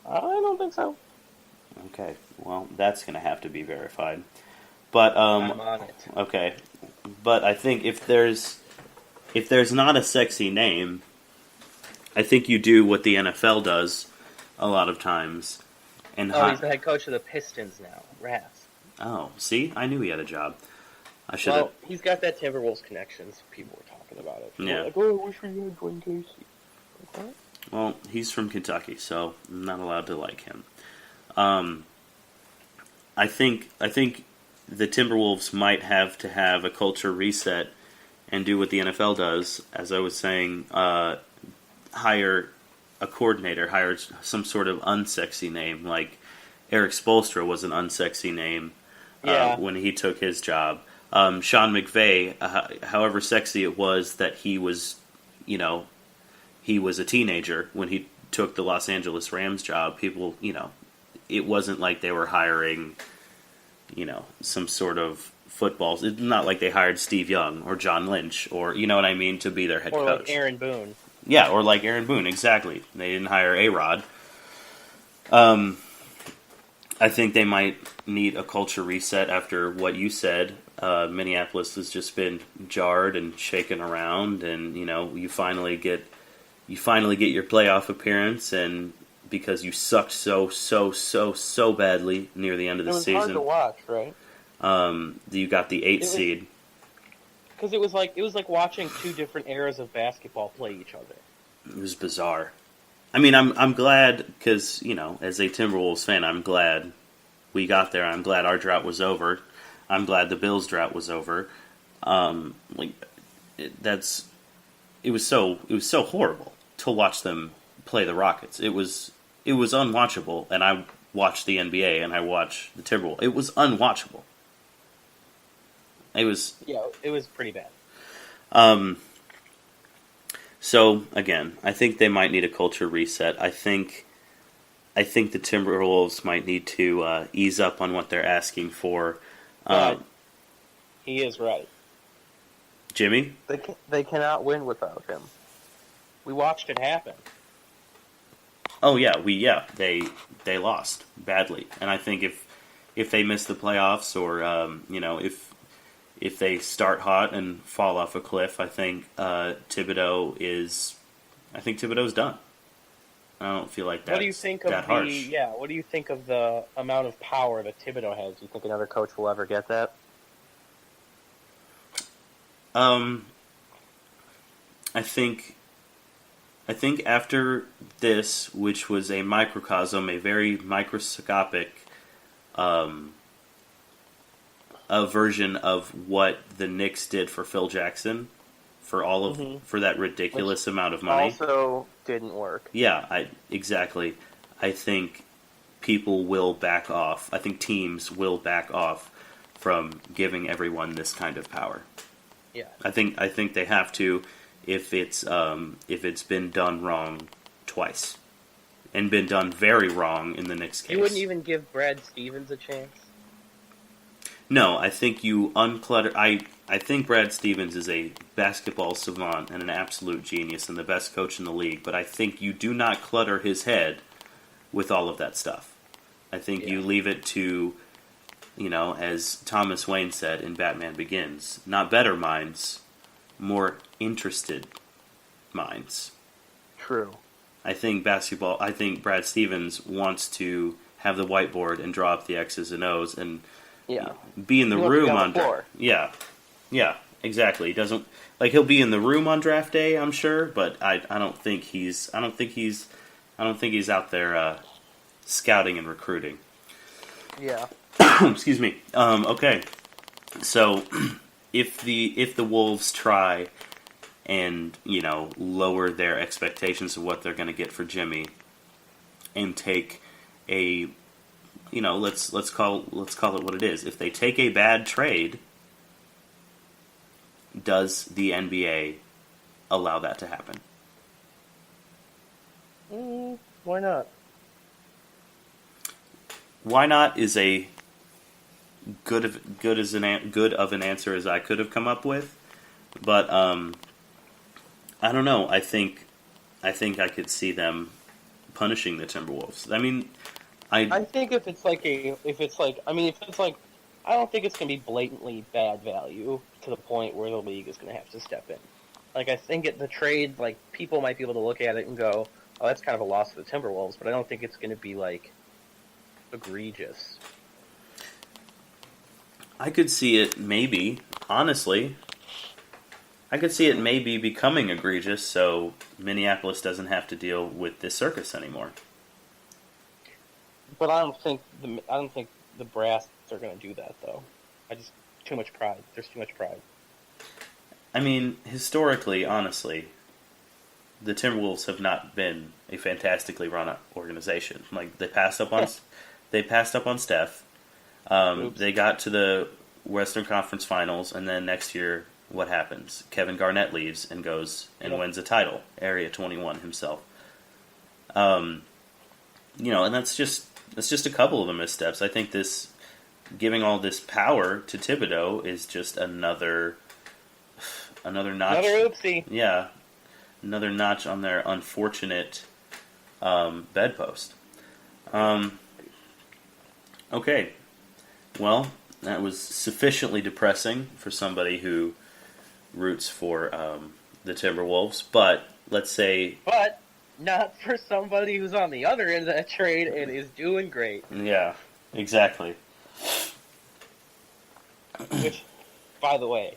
[SPEAKER 2] I don't think so.
[SPEAKER 1] Okay, well that's gonna have to be verified. But
[SPEAKER 2] I'm on it.
[SPEAKER 1] okay, but I think if there's not a sexy name, I think you do what the NFL does a lot of times. And
[SPEAKER 2] Oh, he's the head coach of the Pistons now. Rats.
[SPEAKER 1] oh, see, I knew he had a job. I should have.
[SPEAKER 2] Well, he's got that Timberwolves connections. People were talking about it. People
[SPEAKER 1] Yeah.
[SPEAKER 2] were like, oh, I wish we had Dwayne Casey. Like, what?
[SPEAKER 1] Well, he's from Kentucky, so I'm not allowed to like him. Um, I think the Timberwolves might have to have a culture reset and do what the NFL does. As I was saying, hire a coordinator, hire some sort of unsexy name. Like Eric Spoelstra was an unsexy name
[SPEAKER 2] Yeah.
[SPEAKER 1] when he took his job. Sean McVay, however sexy it was that he was, he was a teenager when he took the Los Angeles Rams job. People, it wasn't like they were hiring, some sort of footballs. It's not like they hired Steve Young or John Lynch or, you know what I mean, to be their head
[SPEAKER 2] Or
[SPEAKER 1] coach.
[SPEAKER 2] like Aaron Boone.
[SPEAKER 1] Yeah, or like Aaron Boone, exactly. They didn't hire A-Rod. I think they might need a culture reset after what you said. Minneapolis has just been jarred and shaken around, and you finally get your playoff appearance, and because you sucked so badly near the end of
[SPEAKER 2] It
[SPEAKER 1] the
[SPEAKER 2] was hard to
[SPEAKER 1] season,
[SPEAKER 2] watch, right?
[SPEAKER 1] you got the 8 seed.
[SPEAKER 2] Because it was like watching two different eras of basketball play each other.
[SPEAKER 1] It was bizarre. I mean, I'm glad because as a Timberwolves fan, I'm glad we got there. I'm glad our drought was over. I'm glad the Bills' drought was over. It was so horrible to watch them play the Rockets. It was unwatchable, and I watched the NBA and I watched the Timberwolves. It was unwatchable. It was.
[SPEAKER 2] Yeah, it was pretty bad.
[SPEAKER 1] So again, I think they might need a culture reset. I think the Timberwolves might need to ease up on what they're asking for.
[SPEAKER 2] But he is right.
[SPEAKER 1] Jimmy?
[SPEAKER 2] They cannot win without him. We watched it happen.
[SPEAKER 1] Oh yeah, they lost badly, and I think if they miss the playoffs or if they start hot and fall off a cliff, I think Thibodeau's done. I don't feel like
[SPEAKER 2] What do you
[SPEAKER 1] that's
[SPEAKER 2] think
[SPEAKER 1] that
[SPEAKER 2] of
[SPEAKER 1] harsh.
[SPEAKER 2] what do you think of the amount of power that Thibodeau has? Do you think another coach will ever get that?
[SPEAKER 1] Um, I think I think after this, which was a microcosm, a very microscopic um, a version of what the Knicks did for Phil Jackson
[SPEAKER 2] Mm-hmm.
[SPEAKER 1] for that
[SPEAKER 2] Which
[SPEAKER 1] ridiculous amount of money.
[SPEAKER 2] also didn't work.
[SPEAKER 1] Yeah, I exactly. I think people will back off. I think teams will back off from giving everyone this kind of power.
[SPEAKER 2] Yeah.
[SPEAKER 1] I think they have to if it's been done wrong twice and been done very wrong in the Knicks
[SPEAKER 2] You wouldn't
[SPEAKER 1] case.
[SPEAKER 2] even give Brad Stevens a chance?
[SPEAKER 1] No, I think you unclutter. I think Brad Stevens is a basketball savant and an absolute genius and the best coach in the league. But I think you do not clutter his head with all of that stuff. I think
[SPEAKER 2] Yeah.
[SPEAKER 1] you leave it to, as Thomas Wayne said in Batman Begins, not better minds, more interested minds.
[SPEAKER 2] True.
[SPEAKER 1] I think Brad Stevens wants to have the whiteboard and draw up the X's and O's and
[SPEAKER 2] Yeah.
[SPEAKER 1] be in the
[SPEAKER 2] He wants to be
[SPEAKER 1] room
[SPEAKER 2] on the
[SPEAKER 1] on
[SPEAKER 2] floor.
[SPEAKER 1] yeah, yeah, exactly. He doesn't like he'll be in the room on draft day, I'm sure, but I don't think he's out there scouting and recruiting.
[SPEAKER 2] Yeah.
[SPEAKER 1] Excuse me. Okay, so if the Wolves try and lower their expectations of what they're going to get for Jimmy and take a let's call it what it is. If they take a bad trade, does the NBA allow that to happen?
[SPEAKER 2] Why not?
[SPEAKER 1] Why not is a good of an answer as I could have come up with, but I don't know. I think I could see them punishing the Timberwolves. I mean,
[SPEAKER 2] I think if it's like I don't think it's gonna be blatantly bad value to the point where the league is gonna have to step in. Like I think the trade, like people might be able to look at it and go, "Oh, that's kind of a loss to the Timberwolves," but I don't think it's gonna be like egregious.
[SPEAKER 1] I could see it maybe. Honestly, I could see it maybe becoming egregious, so Minneapolis doesn't have to deal with this circus anymore.
[SPEAKER 2] But I don't think the brass are gonna do that though. I just too much pride. There's too much pride.
[SPEAKER 1] I mean, historically, honestly, the Timberwolves have not been a fantastically run organization. Like they passed up on Steph. They got to the Western Conference Finals, and then next year, what happens? Kevin Garnett leaves and goes and wins a title, Area 21 himself. And that's just a couple of the missteps. I think this giving all this power to Thibodeau is just another notch.
[SPEAKER 2] Another oopsie.
[SPEAKER 1] Yeah, another notch on their unfortunate bedpost. Okay, well, that was sufficiently depressing for somebody who roots for the Timberwolves. But let's say,
[SPEAKER 2] But not for somebody who's on the other end of that trade and is doing great.
[SPEAKER 1] yeah, exactly.
[SPEAKER 2] Which, by the way,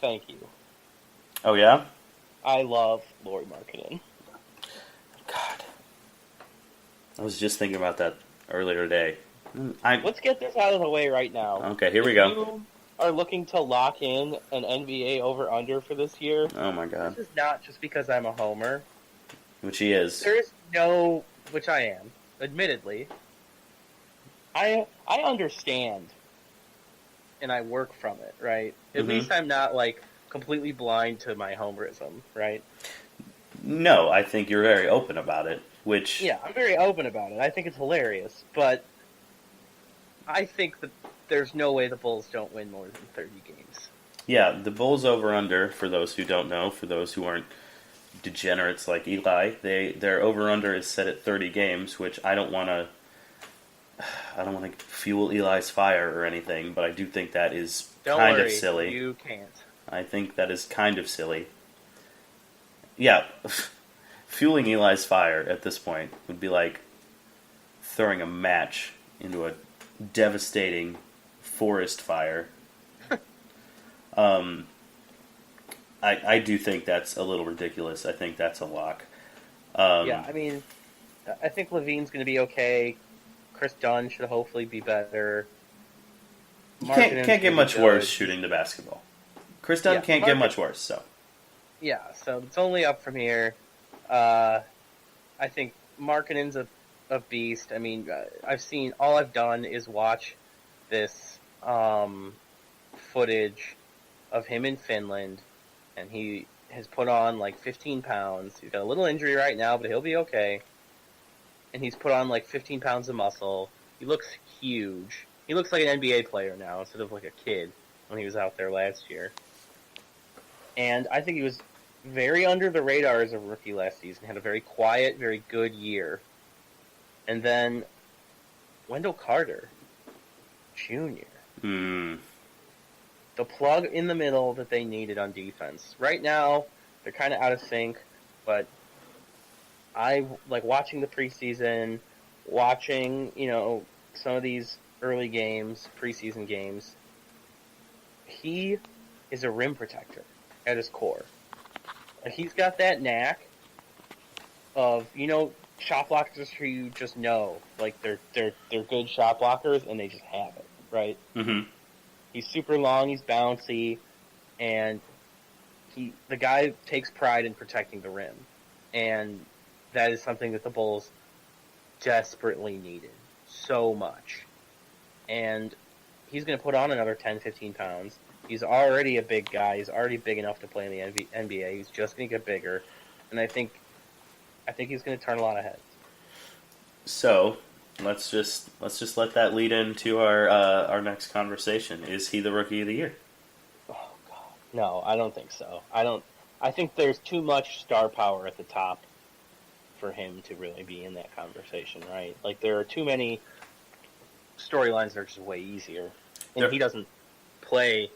[SPEAKER 2] thank you.
[SPEAKER 1] Oh yeah,
[SPEAKER 2] I love Lauri Markkanen.
[SPEAKER 1] God, I was just thinking about that earlier today.
[SPEAKER 2] Let's get this out of the way right now.
[SPEAKER 1] Okay, here we
[SPEAKER 2] If
[SPEAKER 1] go.
[SPEAKER 2] you are looking to lock in an NBA over-under for this year,
[SPEAKER 1] Oh my God,
[SPEAKER 2] this is not just because I'm a homer.
[SPEAKER 1] which he is.
[SPEAKER 2] There is no, which I am, admittedly. I understand, and I work from it, right? At least I'm not, like, completely blind to my homerism, right?
[SPEAKER 1] No, I think you're very open about it. Which
[SPEAKER 2] Yeah, I'm very open about it. I think it's hilarious, but I think that there's no way the Bulls don't win more than 30 games.
[SPEAKER 1] yeah, the Bulls over under, for those who don't know, for those who aren't degenerates like Eli, their over under is set at 30 games, which I don't want to fuel Eli's fire or anything, but I do think that is
[SPEAKER 2] Don't
[SPEAKER 1] kind
[SPEAKER 2] worry,
[SPEAKER 1] of silly.
[SPEAKER 2] you can't.
[SPEAKER 1] I think that is kind of silly. Yeah. fueling Eli's fire at this point would be like throwing a match into a devastating forest fire. I do think that's a little ridiculous. I think that's a lock.
[SPEAKER 2] Yeah, I mean, I think Levine's going to be okay. Chris Dunn should hopefully be better.
[SPEAKER 1] You can't get much worse shooting the basketball. Chris Dunn can't get much worse. So
[SPEAKER 2] yeah, so it's only up from here. I think Markkanen's a beast. I mean, all I've done is watch this footage of him in Finland, and he has put on like 15 pounds. He's got a little injury right now, but he'll be okay. And he's put on like 15 pounds of muscle. He looks huge. He looks like an NBA player now instead of like a kid when he was out there last year. And I think he was very under the radar as a rookie last season. Had a very quiet, very good year. And then Wendell Carter Jr. The plug in the middle that they needed on defense. Right now, they're kind of out of sync, but I like watching the preseason, watching, some of these early games, preseason games. He is a rim protector at his core. He's got that knack of, shot blockers who you just know, like they're good shot blockers and they just have it, right?
[SPEAKER 1] Mm-hmm.
[SPEAKER 2] He's super long, he's bouncy, and the guy takes pride in protecting the rim. And that is something that the Bulls desperately needed so much. And he's going to put on another 10, 15 pounds. He's already a big guy. He's already big enough to play in the NBA. He's just going to get bigger. And I think he's going to turn a lot of heads.
[SPEAKER 1] So, let's just let that lead into our next conversation. Is he the Rookie of the Year?
[SPEAKER 2] Oh God, no, I don't think so. I think there's too much star power at the top for him to really be in that conversation, right? Like there are too many storylines that are just way easier, and he doesn't play.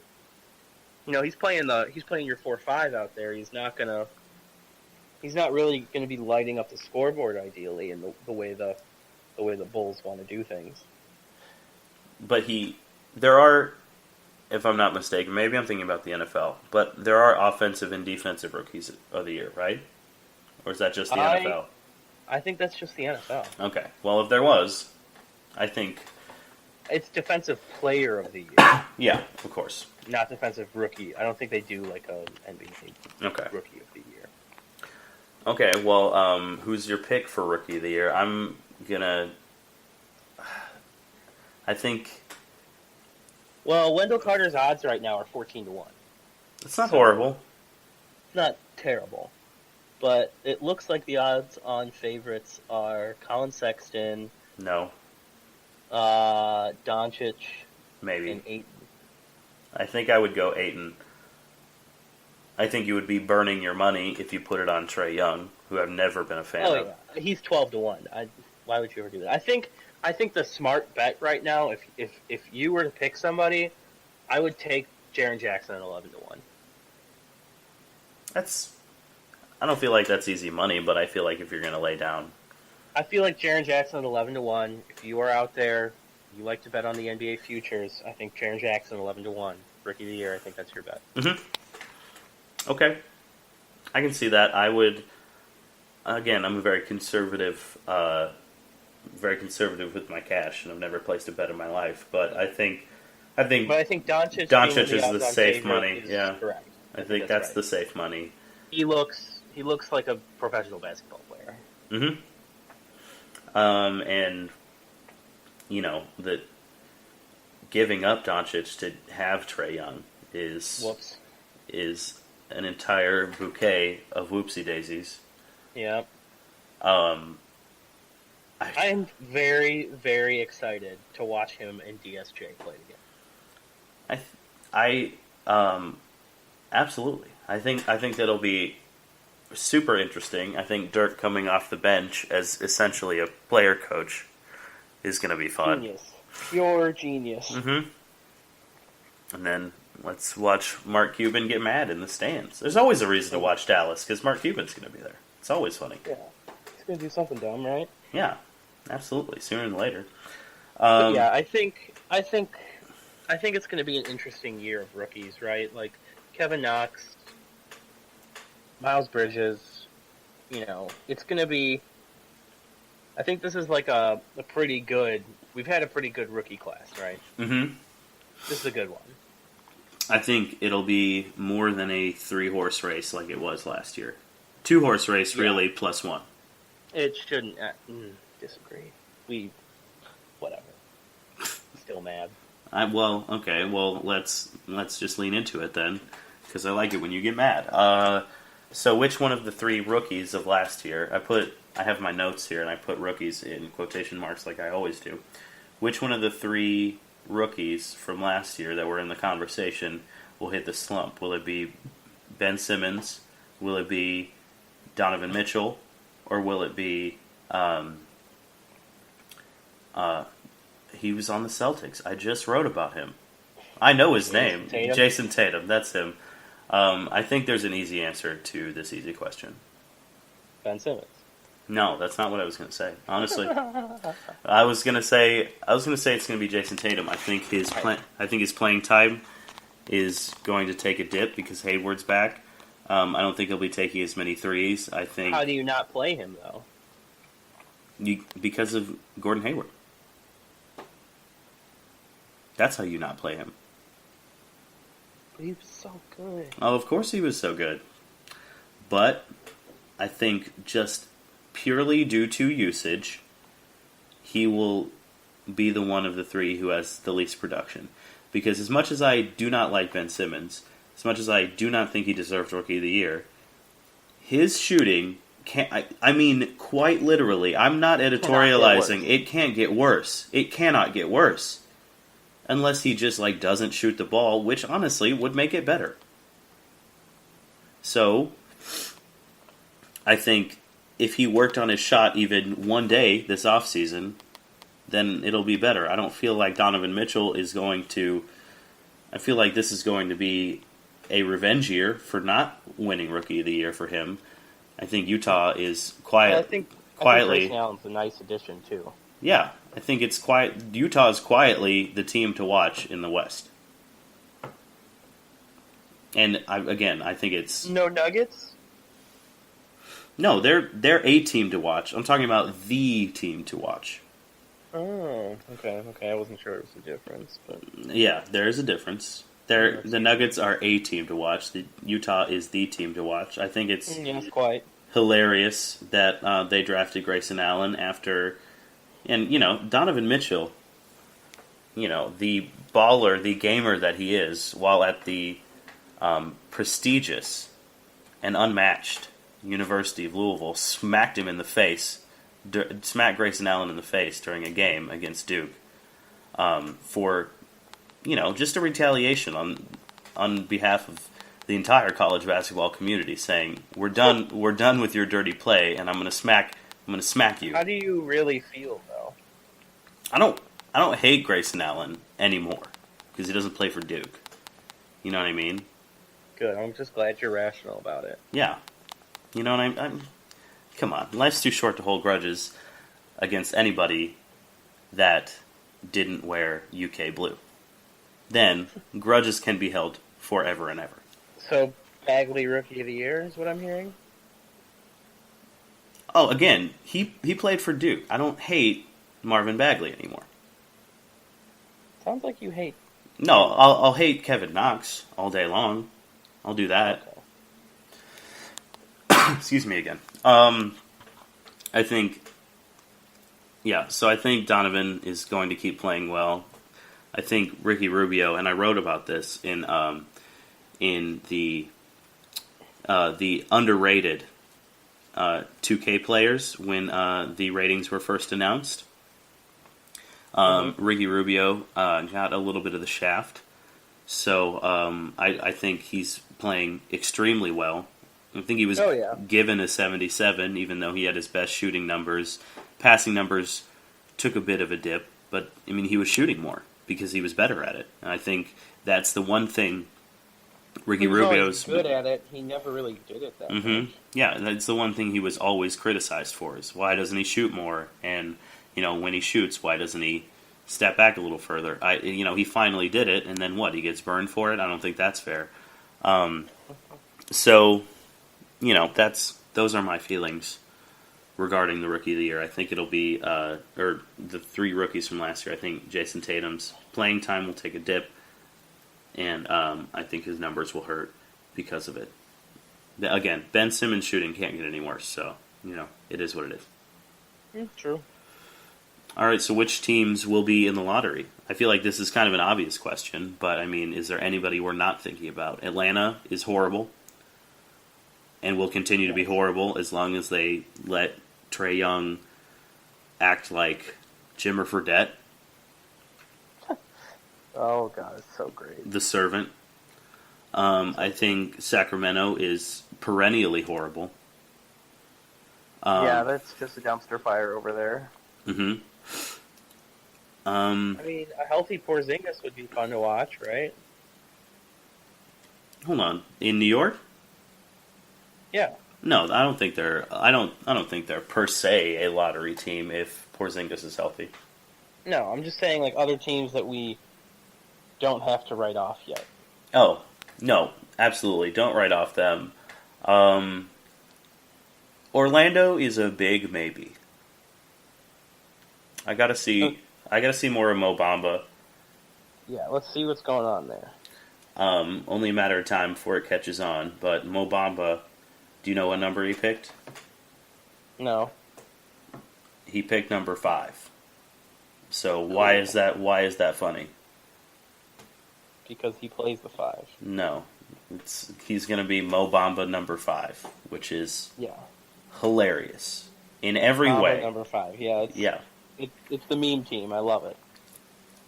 [SPEAKER 2] He's playing your 4-5 out there. He's not really gonna be lighting up the scoreboard ideally in the way the Bulls want to do things.
[SPEAKER 1] But there are, if I'm not mistaken, maybe I'm thinking about the NFL, but there are offensive and defensive rookies of the year, right? Or is that just the NFL?
[SPEAKER 2] I think that's just the NFL.
[SPEAKER 1] Okay. Well, if there was, I think
[SPEAKER 2] it's defensive player of the year.
[SPEAKER 1] Yeah, of course.
[SPEAKER 2] Not defensive rookie. I don't think they do like an NBA rookie of the year.
[SPEAKER 1] Okay, well, who's your pick for Rookie of the Year? I think...
[SPEAKER 2] Well, Wendell Carter's odds right now are 14-1.
[SPEAKER 1] It's not horrible.
[SPEAKER 2] It's not terrible. But it looks like the odds on favorites are Colin Sexton...
[SPEAKER 1] No.
[SPEAKER 2] Doncic...
[SPEAKER 1] Maybe.
[SPEAKER 2] And Ayton.
[SPEAKER 1] I think I would go Ayton. I think you would be burning your money if you put it on Trae Young, who I've never been a fan of.
[SPEAKER 2] Oh yeah, he's 12-1. Why would you ever do that? I think the smart bet right now, if you were to pick somebody, I would take Jaren Jackson at 11-1.
[SPEAKER 1] I don't feel like that's easy money, but I feel like if you're going to lay down,
[SPEAKER 2] I feel like Jaren Jackson at 11-1. If you are out there, you like to bet on the NBA futures, I think Jaren Jackson 11-1, Rookie of the Year. I think that's your bet.
[SPEAKER 1] Mm-hmm. Okay, I can see that. I would. Again, I'm a very conservative with my cash, and I've never placed a bet in my life. But I think Doncic is the safe money. Yeah,
[SPEAKER 2] correct.
[SPEAKER 1] I think that's the safe money.
[SPEAKER 2] He looks like a professional basketball player.
[SPEAKER 1] Mm-hmm. And that giving up Doncic to have Trae Young is an entire bouquet of whoopsie daisies.
[SPEAKER 2] Yeah. I am very, very excited to watch him and DSJ play
[SPEAKER 1] together. Absolutely. I think that'll be super interesting. I think Dirk coming off the bench as essentially a player coach is going to be fun.
[SPEAKER 2] Genius. Pure genius.
[SPEAKER 1] Mm-hmm. And then let's watch Mark Cuban get mad in the stands. There's always a reason to watch Dallas because Mark Cuban's going to be there. It's always funny.
[SPEAKER 2] Yeah, he's gonna do something dumb, right?
[SPEAKER 1] Yeah, absolutely. Sooner than later.
[SPEAKER 2] But yeah, I think it's gonna be an interesting year of rookies, right? Like Kevin Knox, Miles Bridges. It's gonna be. I think this is like a pretty good. We've had a pretty good rookie class, right?
[SPEAKER 1] Mm-hmm.
[SPEAKER 2] This is a good one.
[SPEAKER 1] I think it'll be more than a 3-horse race like it was last year. 2-horse race, really, plus 1.
[SPEAKER 2] It shouldn't. Disagree. Whatever. Still mad.
[SPEAKER 1] Okay. Well, let's just lean into it then, because I like it when you get mad. So, which one of the 3 rookies of last year? I have my notes here, and I put rookies in quotation marks like I always do. Which one of the 3 rookies from last year that were in the conversation will hit the slump? Will it be Ben Simmons? Will it be Donovan Mitchell? Or will it be he was on the Celtics. I just wrote about him. I know his name.
[SPEAKER 2] Tatum?
[SPEAKER 1] Jason Tatum. That's him. I think there's an easy answer to this easy question.
[SPEAKER 2] Ben Simmons.
[SPEAKER 1] No, that's not what I was going to say. Honestly, I was going to say it's going to be Jason Tatum. I think his playing time is going to take a dip because Hayward's back. I don't think he'll be taking as many threes. I think.
[SPEAKER 2] How do you not play him though?
[SPEAKER 1] Because of Gordon Hayward. That's how you not play him.
[SPEAKER 2] But he was so good.
[SPEAKER 1] Oh, of course he was so good. But I think just purely due to usage, he will be the one of the 3 who has the least production. Because as much as I do not like Ben Simmons, as much as I do not think he deserves Rookie of the Year, his shooting I mean, quite literally, I'm not editorializing. It can't get worse. It cannot get worse. Unless he just, doesn't shoot the ball, which, honestly, would make it better. So, I think if he worked on his shot even one day this offseason, then it'll be better. I don't feel like Donovan Mitchell is going to... I feel like this is going to be a revenge year for not winning Rookie of the Year for him. I think Utah is quietly.
[SPEAKER 2] I think Grayson Allen's a nice addition too.
[SPEAKER 1] Yeah, I think it's quiet. Utah is quietly the team to watch in the West. And I think it's
[SPEAKER 2] no Nuggets.
[SPEAKER 1] No, they're a team to watch. I'm talking about the team to watch.
[SPEAKER 2] Oh, okay. I wasn't sure it was a difference, but
[SPEAKER 1] yeah, there is a difference. The Nuggets are a team to watch. The Utah is the team to watch. I think it's hilarious that they drafted Grayson Allen after, and Donovan Mitchell, the baller, the gamer that he is, while at the prestigious and unmatched University of Louisville, smacked him in the face, smacked Grayson Allen in the face during a game against Duke for. Just a retaliation on behalf of the entire college basketball community, saying we're done with your dirty play, and I'm gonna smack you.
[SPEAKER 2] How do you really feel though?
[SPEAKER 1] I don't hate Grayson Allen anymore because he doesn't play for Duke. You know what I mean?
[SPEAKER 2] Good. I'm just glad you're rational about it.
[SPEAKER 1] Yeah. You know what I'm. Come on, life's too short to hold grudges against anybody that didn't wear UK blue. Then grudges can be held forever and ever.
[SPEAKER 2] So Bagley Rookie of the Year is what I'm hearing?
[SPEAKER 1] Oh, again, he played for Duke. I don't hate Marvin Bagley anymore.
[SPEAKER 2] Sounds like you hate.
[SPEAKER 1] No, I'll hate Kevin Knox all day long. I'll do that. Okay. Excuse me again. I think Donovan is going to keep playing well. I think Ricky Rubio, and I wrote about this in the underrated 2K players when the ratings were first announced. Ricky Rubio got a little bit of the shaft, so I think he's playing extremely well. I think he was given a 77, even though he had his best shooting numbers. Passing numbers took a bit of a dip, but he was shooting more because he was better at it. And I think that's the one thing
[SPEAKER 2] He
[SPEAKER 1] Ricky
[SPEAKER 2] was always
[SPEAKER 1] Rubio's.
[SPEAKER 2] good at it. He never really did it that much.
[SPEAKER 1] Yeah, that's the one thing he was always criticized for is why doesn't he shoot more? And when he shoots, why doesn't he step back a little further? He finally did it, and then what? He gets burned for it. I don't think that's fair. So, those are my feelings regarding the Rookie of the Year. I think it'll be or the three rookies from last year. I think Jason Tatum's playing time will take a dip, and I think his numbers will hurt because of it. Again, Ben Simmons shooting can't get any worse, so, it is what it is.
[SPEAKER 2] True.
[SPEAKER 1] All right, so which teams will be in the lottery? I feel like this is kind of an obvious question, but, is there anybody we're not thinking about? Atlanta is horrible, and will continue to be horrible as long as they let Trae Young act like Jimmer Fredette.
[SPEAKER 2] Oh, God, it's so great.
[SPEAKER 1] The servant. I think Sacramento is perennially horrible.
[SPEAKER 2] Yeah, that's just a dumpster fire over there.
[SPEAKER 1] Mm-hmm.
[SPEAKER 2] A healthy Porzingis would be fun to watch, right?
[SPEAKER 1] Hold on. In New York?
[SPEAKER 2] Yeah.
[SPEAKER 1] No, I don't think they're. I don't think they're per se a lottery team if Porzingis is healthy.
[SPEAKER 2] No, I'm just saying other teams that we don't have to write off yet.
[SPEAKER 1] Oh no, absolutely, don't write off them. Orlando is a big maybe. I gotta see more of Mo Bamba.
[SPEAKER 2] Yeah, let's see what's going on there.
[SPEAKER 1] Only a matter of time before it catches on. But Mo Bamba, do you know what number he picked?
[SPEAKER 2] No.
[SPEAKER 1] He picked number 5. So why is that? Why is that funny?
[SPEAKER 2] Because he plays the 5.
[SPEAKER 1] No, he's going to be Mo Bamba number 5, which is hilarious in every
[SPEAKER 2] Bamba
[SPEAKER 1] way.
[SPEAKER 2] Number 5, yeah. It's the meme team. I love it.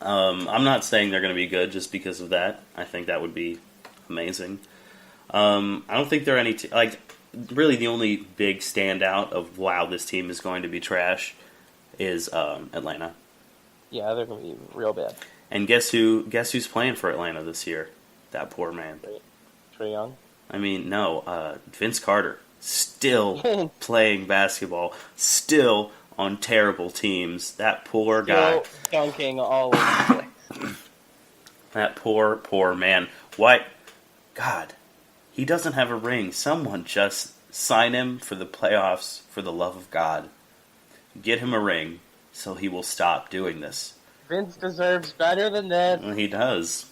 [SPEAKER 1] I'm not saying they're going to be good just because of that. I think that would be amazing. I don't think there are any really the only big standout of wow, this team is going to be trash is Atlanta.
[SPEAKER 2] Yeah, they're going to be real bad.
[SPEAKER 1] And guess who's playing for Atlanta this year? That poor man.
[SPEAKER 2] Trae Young?
[SPEAKER 1] No, Vince Carter. Still playing basketball. Still on terrible teams. That poor guy.
[SPEAKER 2] Dunking all over the place.
[SPEAKER 1] That poor man. Why? God, he doesn't have a ring. Someone just sign him for the playoffs for the love of God. Get him a ring so he will stop doing this.
[SPEAKER 2] Vince deserves better than this.
[SPEAKER 1] He does.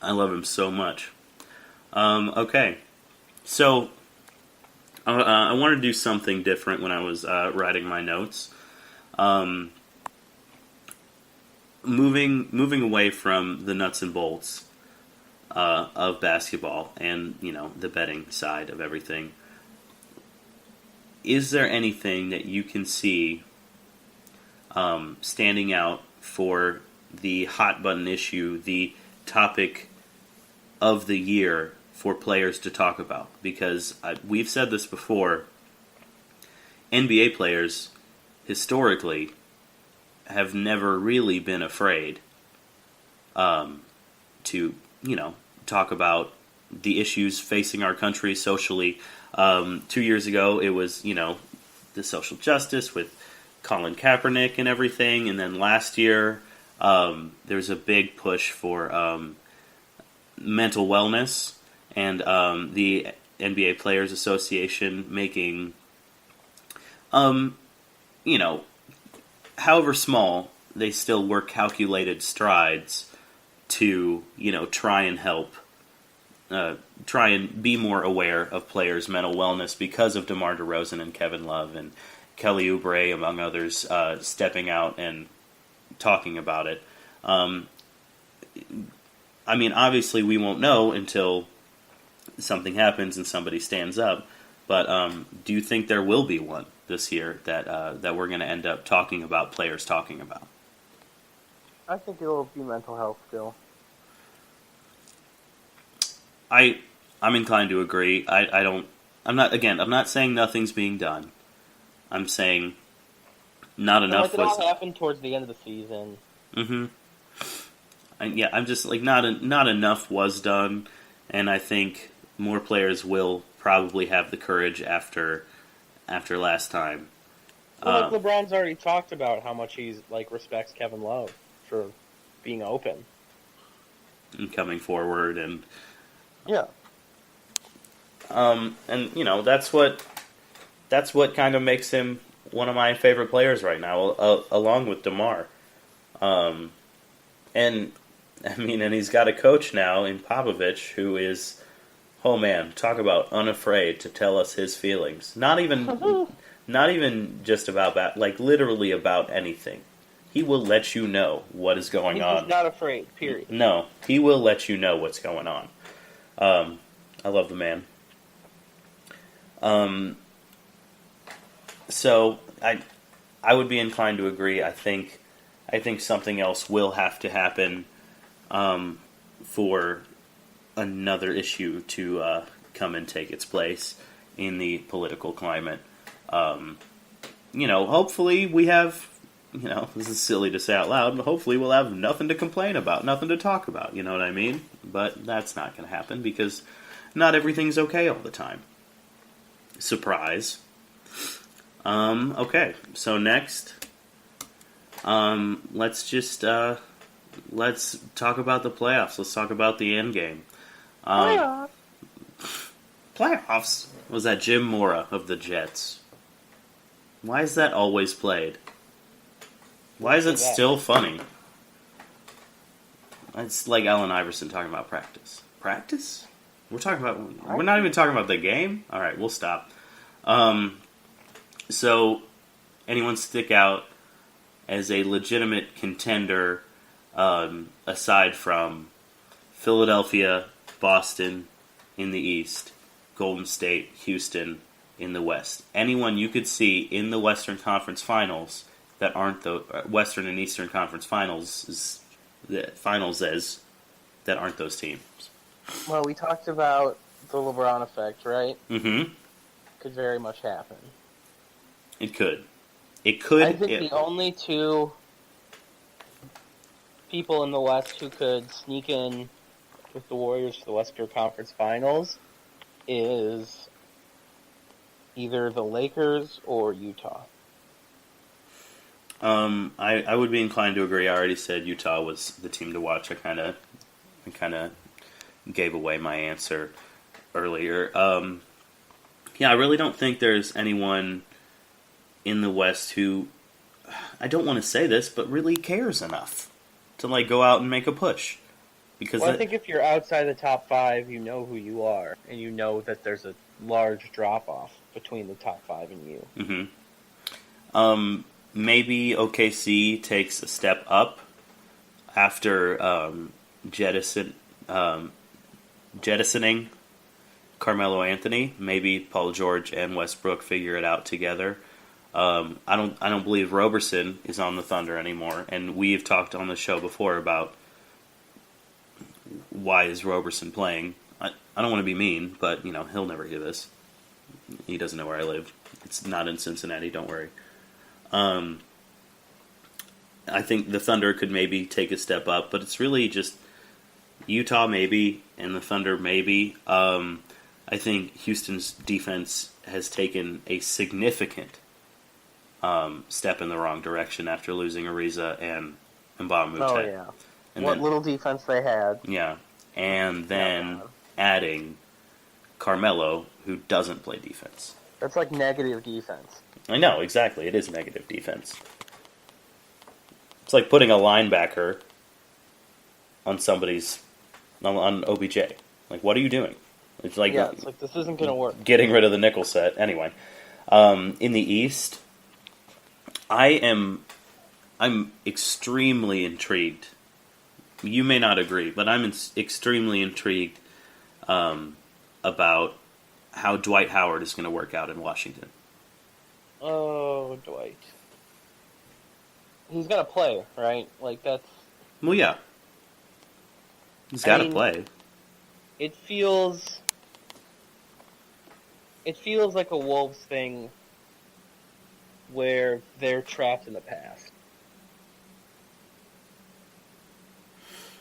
[SPEAKER 1] I love him so much. Okay. So, I wanted to do something different when I was writing my notes. Moving away from the nuts and bolts of basketball and, the betting side of everything, is there anything that you can see standing out for the hot button issue, the topic of the year for players to talk about? Because we've said this before, NBA players historically have never really been afraid to, talk about the issues facing our country socially. 2 years ago, it was, the social justice with Colin Kaepernick and everything, and then last year there was a big push for mental wellness, and the NBA Players Association making, however small, they still were calculated strides to, try and help, try and be more aware of players' mental wellness because of DeMar DeRozan and Kevin Love and Kelly Oubre, among others, stepping out and talking about it. Obviously we won't know until something happens and somebody stands up, but do you think there will be one this year that we're going to end up talking about, players talking about?
[SPEAKER 2] I think it will be mental health still.
[SPEAKER 1] I'm inclined to agree. I'm not saying nothing's being done. I'm saying not enough
[SPEAKER 2] it all happened towards the end of the season.
[SPEAKER 1] Mm-hmm. I'm just not enough was done, and I think more players will probably have the courage after last time.
[SPEAKER 2] Well, like LeBron's already talked about how much he's like respects Kevin Love for being open.
[SPEAKER 1] And coming forward
[SPEAKER 2] Yeah.
[SPEAKER 1] and that's what kind of makes him one of my favorite players right now, along with DeMar. And and he's got a coach now in Popovich who is, oh man, talk about unafraid to tell us his feelings. Not even just about that, like literally about anything. He will let you know what is going on.
[SPEAKER 2] He's not afraid. Period.
[SPEAKER 1] No, he will let you know what's going on. I love the man. So I would be inclined to agree. I think something else will have to happen for another issue to come and take its place in the political climate. Hopefully we have. This is silly to say out loud, but hopefully we'll have nothing to complain about, nothing to talk about. You know what I mean? But that's not going to happen because not everything's okay all the time. Surprise. Okay, so next, let's talk about the playoffs. Let's talk about the end game. Playoffs? Was that Jim Mora of the Jets? Why is that always played? Why is it still funny? It's like Allen Iverson talking about practice. Practice? We're not even talking about the game? Alright, we'll stop. So, anyone stick out as a legitimate contender aside from Philadelphia, Boston in the East, Golden State, Houston in the West? Anyone you could see in the Western Conference Finals that aren't the Western and Eastern Conference Finals that aren't those teams?
[SPEAKER 2] Well, we talked about the LeBron effect, right?
[SPEAKER 1] Mm-hmm.
[SPEAKER 2] Could very much happen.
[SPEAKER 1] It could. I
[SPEAKER 2] think the only two people in the West who could sneak in with the Warriors to the Western Conference Finals is either the Lakers or Utah.
[SPEAKER 1] I would be inclined to agree. I already said Utah was the team to watch. I kind of gave away my answer earlier. I really don't think there's anyone in the West who, I don't want to say this, but really cares enough to go out and make a push. Because
[SPEAKER 2] I think if you're outside the top five, you know who you are, and you know that there's a large drop off between the top five and you.
[SPEAKER 1] Mm-hmm. Maybe OKC takes a step up after jettisoning Carmelo Anthony. Maybe Paul George and Westbrook figure it out together. I don't believe Roberson is on the Thunder anymore, and we've talked on the show before about why is Roberson playing. I don't want to be mean, but he'll never hear this. He doesn't know where I live. It's not in Cincinnati. Don't worry. I think the Thunder could maybe take a step up, but it's really just Utah maybe and the Thunder maybe. I think Houston's defense has taken a significant step in the wrong direction after losing Ariza and Mbah Moute.
[SPEAKER 2] Oh, yeah. And what little defense they had.
[SPEAKER 1] Yeah. And then adding Carmelo, who doesn't play defense.
[SPEAKER 2] That's like negative defense.
[SPEAKER 1] I know, exactly. It is negative defense. It's like putting a linebacker on on OBJ. Like, what are you doing? It's like,
[SPEAKER 2] this isn't going to work.
[SPEAKER 1] Getting rid of the nickel set. Anyway, in the East, I'm extremely intrigued. You may not agree, but I'm extremely intrigued about how Dwight Howard is going to work out in Washington.
[SPEAKER 2] Oh, Dwight. He's got to play, right? That's...
[SPEAKER 1] Well, yeah. He's got to play.
[SPEAKER 2] It feels like a Wolves thing where they're trapped in the past.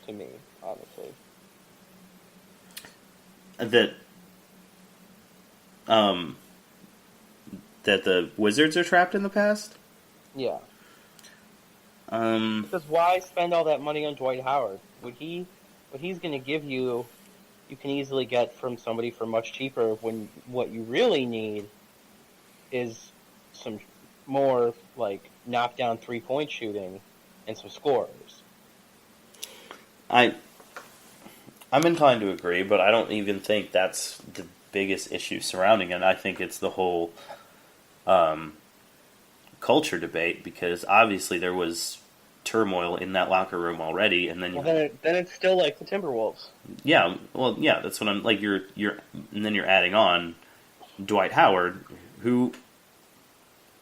[SPEAKER 2] To me, honestly.
[SPEAKER 1] that um, that the Wizards are trapped in the past.
[SPEAKER 2] Yeah.
[SPEAKER 1] Um,
[SPEAKER 2] Because why spend all that money on Dwight Howard? What he's going to give you, you can easily get from somebody for much cheaper. When what you really need is some more like knockdown 3-point shooting and some scorers.
[SPEAKER 1] I I'm inclined to agree, but I don't even think that's the biggest issue surrounding it. I think it's the whole um, culture debate because obviously there was turmoil in that locker room already, and then
[SPEAKER 2] Well, then it's still like the Timberwolves.
[SPEAKER 1] yeah, that's what I'm like. And then you're adding on Dwight Howard, who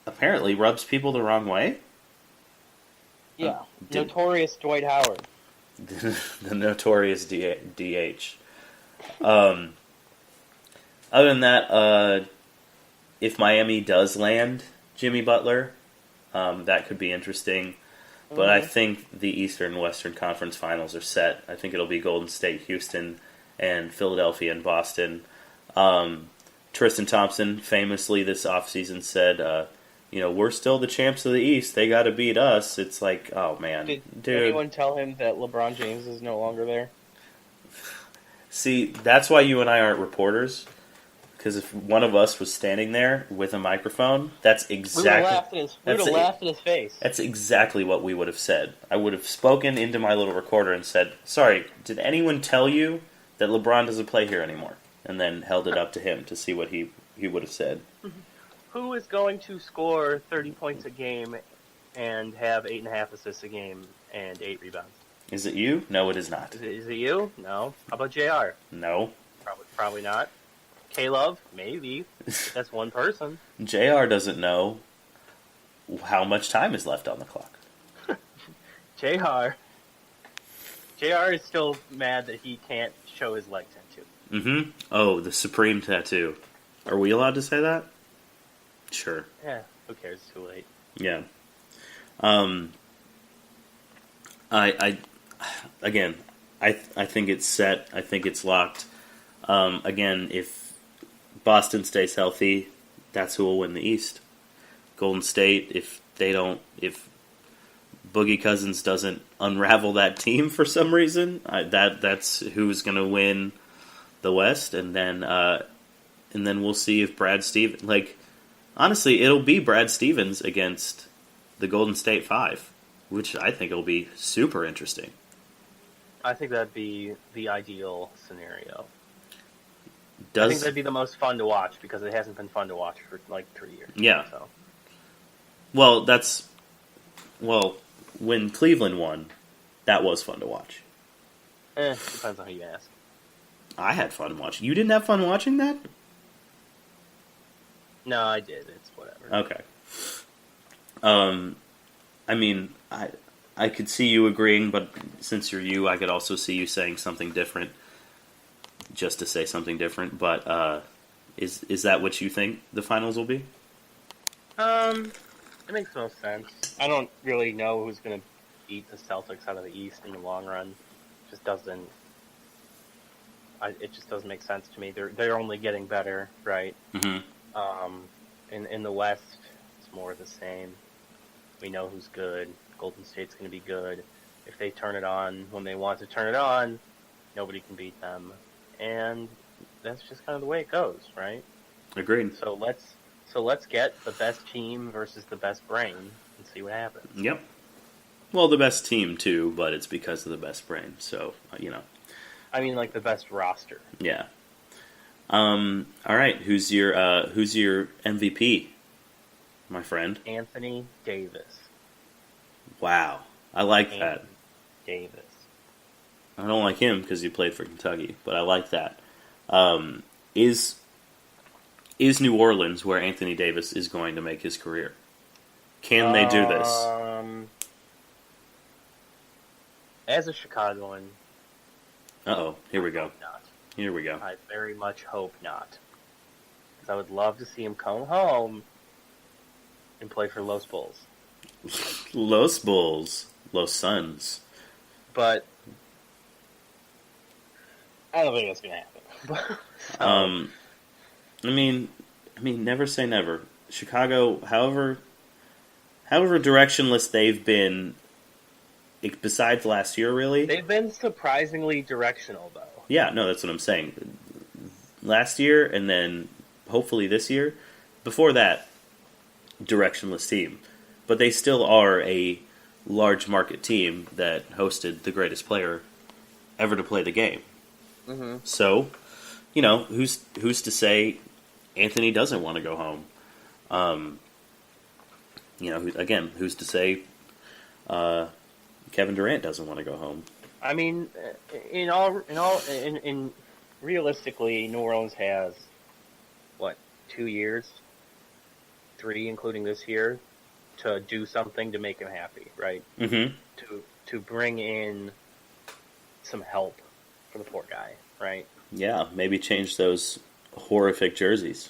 [SPEAKER 1] apparently rubs people the wrong way.
[SPEAKER 2] Yeah, notorious Dwight Howard.
[SPEAKER 1] The notorious DH. Um, other than that, if Miami does land Jimmy Butler, that could be interesting. But I think the Eastern and Western Conference Finals are set. I think it'll be Golden State, Houston, and Philadelphia and Boston. Tristan Thompson famously this offseason said, we're still the champs of the East. They got to beat us. It's like, oh, man.
[SPEAKER 2] Did
[SPEAKER 1] dude.
[SPEAKER 2] anyone tell him that LeBron James is no longer there?
[SPEAKER 1] See, that's why you and I aren't reporters. Because if one of us was standing there with a microphone, that's exactly...
[SPEAKER 2] We would have laughed in his face.
[SPEAKER 1] That's exactly what we would have said. I would have spoken into my little recorder and said, sorry, did anyone tell you that LeBron doesn't play here anymore? And then held it up to him to see what he would have said.
[SPEAKER 2] Who is going to score 30 points a game and have 8.5 assists a game and 8 rebounds?
[SPEAKER 1] Is it you? No, it is not.
[SPEAKER 2] Is it you? No. How about JR?
[SPEAKER 1] No.
[SPEAKER 2] Probably not. K-Love? Maybe. That's one person.
[SPEAKER 1] JR doesn't know how much time is left on the clock.
[SPEAKER 2] JR is still mad that he can't show his leg tattoo.
[SPEAKER 1] Mm-hmm. Oh, the Supreme tattoo. Are we allowed to say that? Sure.
[SPEAKER 2] Yeah, who cares? It's too late.
[SPEAKER 1] Yeah. I think it's set. I think it's locked. Again, if Boston stays healthy, that's who will win the East. Golden State, if Boogie Cousins doesn't unravel that team for some reason, that's who's going to win the West, and then we'll see if Brad Stevens, honestly, it'll be Brad Stevens against the Golden State Five, which I think will be super interesting. I
[SPEAKER 2] think that'd be the ideal scenario. I think that'd be the most fun to watch because it hasn't been fun to watch for 3 years.
[SPEAKER 1] Yeah.
[SPEAKER 2] So.
[SPEAKER 1] Well, when Cleveland won, that was fun to watch.
[SPEAKER 2] Depends on who you ask. I
[SPEAKER 1] had fun watching. You didn't have fun watching that?
[SPEAKER 2] No, I did. It's whatever.
[SPEAKER 1] Okay. I could see you agreeing, but since you're you, I could also see you saying something different. Just to say something different, but is that what you think the finals will be?
[SPEAKER 2] It makes no sense. I don't really know who's going to beat the Celtics out of the East in the long run. It just doesn't make sense to me. They're only getting better, right?
[SPEAKER 1] Mm-hmm.
[SPEAKER 2] In the West, it's more of the same. We know who's good. Golden State's going to be good. If they turn it on when they want to turn it on, nobody can beat them. And that's just kind of the way it goes, right?
[SPEAKER 1] Agreed.
[SPEAKER 2] So let's get the best team versus the best brain and see what happens.
[SPEAKER 1] Yep. Well, the best team too, but it's because of the best brain. So
[SPEAKER 2] I mean, the best roster.
[SPEAKER 1] Yeah. All right. Who's your MVP, my friend?
[SPEAKER 2] Anthony Davis.
[SPEAKER 1] Wow, I like that.
[SPEAKER 2] Davis.
[SPEAKER 1] I don't like him because he played for Kentucky, but I like that. Is New Orleans where Anthony Davis is going to make his career? Can they do this?
[SPEAKER 2] As a Chicagoan...
[SPEAKER 1] Uh-oh, here we go.
[SPEAKER 2] Not.
[SPEAKER 1] Here we go.
[SPEAKER 2] I very much hope not. Because I would love to see him come home and play for Los Bulls.
[SPEAKER 1] Los Bulls. Los Suns.
[SPEAKER 2] But I don't think that's going to happen. So,
[SPEAKER 1] I mean, never say never. Chicago, however directionless they've been, besides last year, really.
[SPEAKER 2] they've been surprisingly directional, though.
[SPEAKER 1] Yeah, no, that's what I'm saying. Last year, and then hopefully this year. Before that, directionless team. But they still are a large market team that hosted the greatest player ever to play the game.
[SPEAKER 2] Mm-hmm.
[SPEAKER 1] So, who's to say Anthony doesn't want to go home? Again, who's to say Kevin Durant doesn't want to go home?
[SPEAKER 2] I mean, in realistically, New Orleans has what 2 years, 3 including this year, to do something to make him happy, right?
[SPEAKER 1] Mm-hmm.
[SPEAKER 2] To bring in some help for the poor guy, right?
[SPEAKER 1] Yeah, maybe change those horrific jerseys.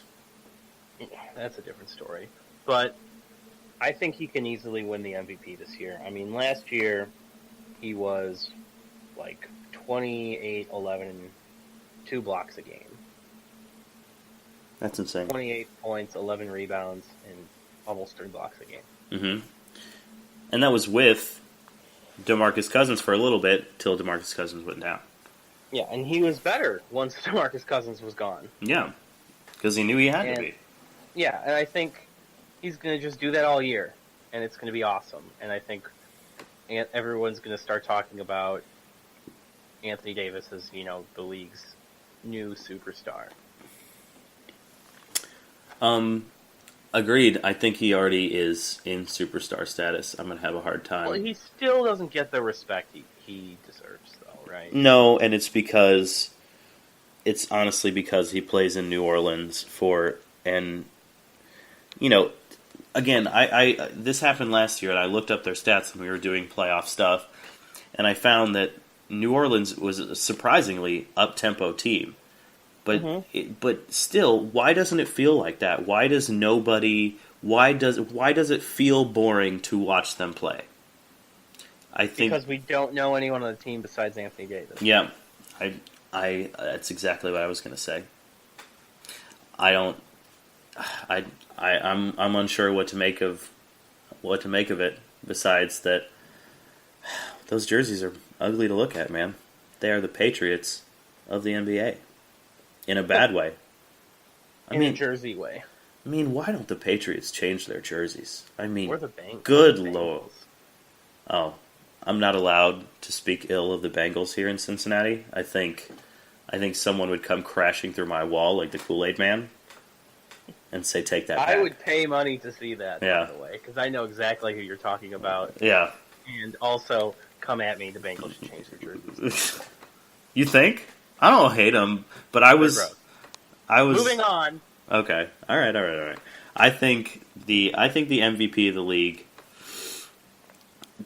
[SPEAKER 2] That's a different story, but I think he can easily win the MVP this year. I mean, last year he was like 28, 11, and 2 blocks a game.
[SPEAKER 1] That's insane.
[SPEAKER 2] 28 points, 11 rebounds, and almost 3 blocks a game.
[SPEAKER 1] Mm-hmm. And that was with DeMarcus Cousins for a little bit, till DeMarcus Cousins went down.
[SPEAKER 2] Yeah, and he was better once DeMarcus Cousins was gone.
[SPEAKER 1] Yeah, because he knew he had to be.
[SPEAKER 2] Yeah, and I think he's going to just do that all year, and it's going to be awesome. And I think everyone's going to start talking about Anthony Davis as, the league's new superstar.
[SPEAKER 1] Agreed. I think he already is in superstar status. I'm going to have a hard time.
[SPEAKER 2] Well, he still doesn't get the respect he deserves, though, right?
[SPEAKER 1] No, and it's honestly because he plays in New Orleans again, I this happened last year, and I looked up their stats when we were doing playoff stuff, and I found that New Orleans was a surprisingly up-tempo team. But but still, why doesn't it feel like that? Why does it feel boring to watch them play? I think
[SPEAKER 2] because we don't know anyone on the team besides Anthony Davis.
[SPEAKER 1] Yeah, I that's exactly what I was going to say. I'm unsure what to make of it. Besides that, those jerseys are ugly to look at, man. They are the Patriots of the NBA. In a bad way.
[SPEAKER 2] In a jersey way.
[SPEAKER 1] I mean, why don't the Patriots change their jerseys? I mean,
[SPEAKER 2] or the Bengals.
[SPEAKER 1] Good Lord. Oh, I'm not allowed to speak ill of the Bengals here in Cincinnati. I think someone would come crashing through my wall like the Kool-Aid Man and say, take that back.
[SPEAKER 2] I would pay money to see that,
[SPEAKER 1] yeah.
[SPEAKER 2] By the way, because I know exactly who you're talking about.
[SPEAKER 1] Yeah.
[SPEAKER 2] And also, come at me, the Bengals should change their jerseys.
[SPEAKER 1] You think? I don't hate them, but I was
[SPEAKER 2] moving on.
[SPEAKER 1] Okay, all right. I think the MVP of the league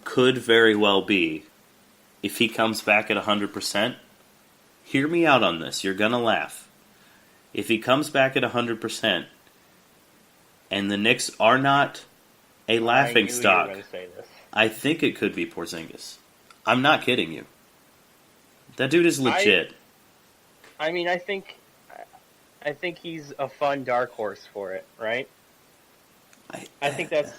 [SPEAKER 1] could very well be, if he comes back at 100%. Hear me out on this. You're gonna laugh. If he comes back at 100%, and the Knicks are not a laughing stock, I think it could be Porzingis. I'm not kidding you. That dude is legit.
[SPEAKER 2] I mean, I think he's a fun dark horse for it, right? I think that's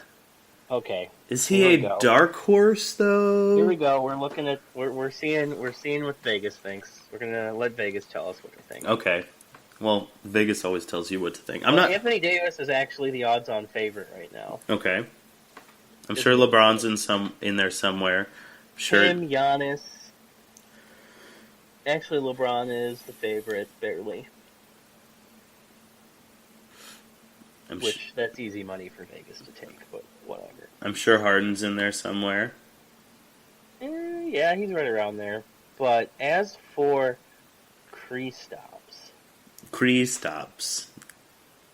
[SPEAKER 2] okay.
[SPEAKER 1] Is he a dark horse though?
[SPEAKER 2] Here we go. We're looking at we're seeing what Vegas thinks. We're gonna let Vegas tell us what they think.
[SPEAKER 1] Okay. Well, Vegas always tells you what to think.
[SPEAKER 2] Anthony Davis is actually the odds-on favorite right now.
[SPEAKER 1] Okay. I'm sure LeBron's in there somewhere. Sure.
[SPEAKER 2] Him, Giannis. Actually, LeBron is the favorite, barely. That's easy money for Vegas to take, but whatever.
[SPEAKER 1] I'm sure Harden's in there somewhere.
[SPEAKER 2] Yeah, he's right around there. But as for Kristaps,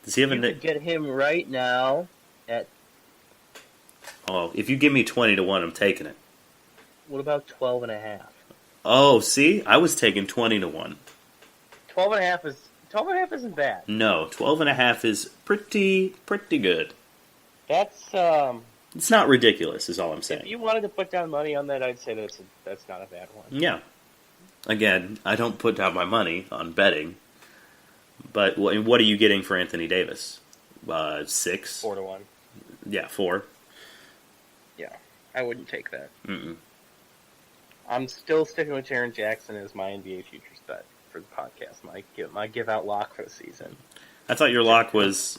[SPEAKER 1] does he have
[SPEAKER 2] you could get him right now at...
[SPEAKER 1] Oh, if you give me 20 to 1, I'm taking it.
[SPEAKER 2] What about 12.5?
[SPEAKER 1] Oh, see? I was taking 20 to 1.
[SPEAKER 2] 12.5 isn't bad.
[SPEAKER 1] No, 12.5 is pretty good.
[SPEAKER 2] That's
[SPEAKER 1] it's not ridiculous, is all I'm saying.
[SPEAKER 2] If you wanted to put down money on that, I'd say that's not a bad one.
[SPEAKER 1] Yeah. Again, I don't put down my money on betting. But what are you getting for Anthony Davis? 6?
[SPEAKER 2] 4-1.
[SPEAKER 1] Yeah, 4.
[SPEAKER 2] Yeah, I wouldn't take that.
[SPEAKER 1] Mm-mm.
[SPEAKER 2] I'm still sticking with Jaren Jackson as my NBA futures bet for the podcast. My give out lock for the season.
[SPEAKER 1] I thought your lock was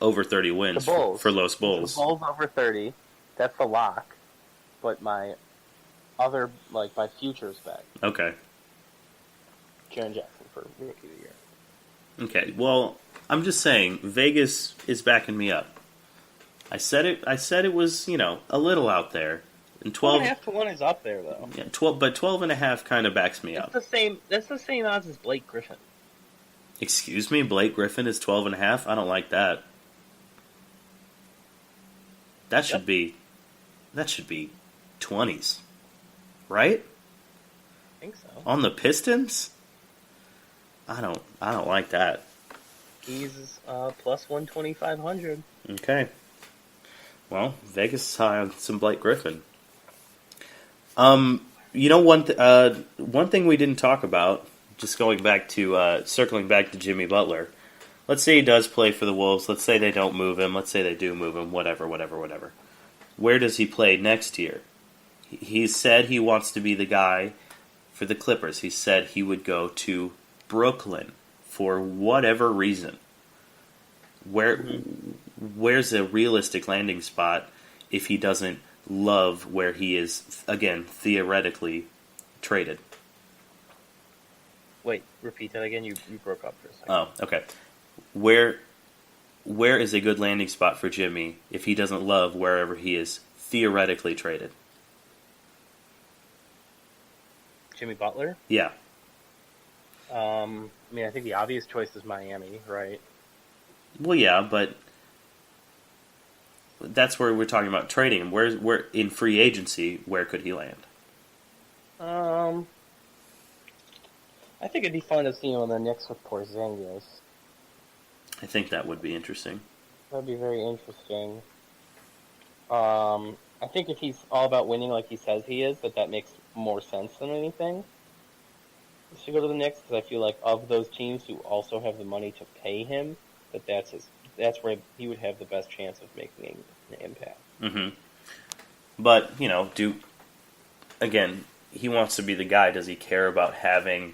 [SPEAKER 1] over 30 wins
[SPEAKER 2] The Bulls.
[SPEAKER 1] for Los Bulls.
[SPEAKER 2] The Bulls over 30. That's the lock. But my other, my futures bet.
[SPEAKER 1] Okay.
[SPEAKER 2] Jaren Jackson for Rookie of the Year.
[SPEAKER 1] Okay. Well, I'm just saying Vegas is backing me up. I said it was, a little out there. And
[SPEAKER 2] 12.5 to 1 is up there though.
[SPEAKER 1] Yeah, 12.5 kind of backs me up.
[SPEAKER 2] That's the same odds as Blake Griffin.
[SPEAKER 1] Excuse me, Blake Griffin is 12.5. I don't like that. That should be 20s, right?
[SPEAKER 2] I think so.
[SPEAKER 1] On the Pistons? I don't like that.
[SPEAKER 2] He's plus 12500.
[SPEAKER 1] Okay. Well, Vegas is high on some Blake Griffin. One thing we didn't talk about, just going back to circling back to Jimmy Butler. Let's say he does play for the Wolves. Let's say they don't move him. Let's say they do move him. Whatever. Where does he play next year? He said he wants to be the guy for the Clippers. He said he would go to Brooklyn for whatever reason. Where's a realistic landing spot if he doesn't love where he is, again, theoretically traded?
[SPEAKER 2] Wait, repeat that again. You broke up for a second.
[SPEAKER 1] Oh, okay. Where is a good landing spot for Jimmy if he doesn't love wherever he is theoretically traded?
[SPEAKER 2] Jimmy Butler?
[SPEAKER 1] Yeah.
[SPEAKER 2] I think the obvious choice is Miami, right?
[SPEAKER 1] Well, yeah, but that's where we're talking about trading him. Where in free agency, where could he land?
[SPEAKER 2] I think it'd be fun to see him on the Knicks with Porzingis.
[SPEAKER 1] I think that would be interesting.
[SPEAKER 2] That'd be very interesting. I think if he's all about winning like he says he is, that makes more sense than anything. He should go to the Knicks because I feel like of those teams who also have the money to pay him, that's where he would have the best chance of making an impact.
[SPEAKER 1] Mm-hmm. But, again, he wants to be the guy. Does he care about having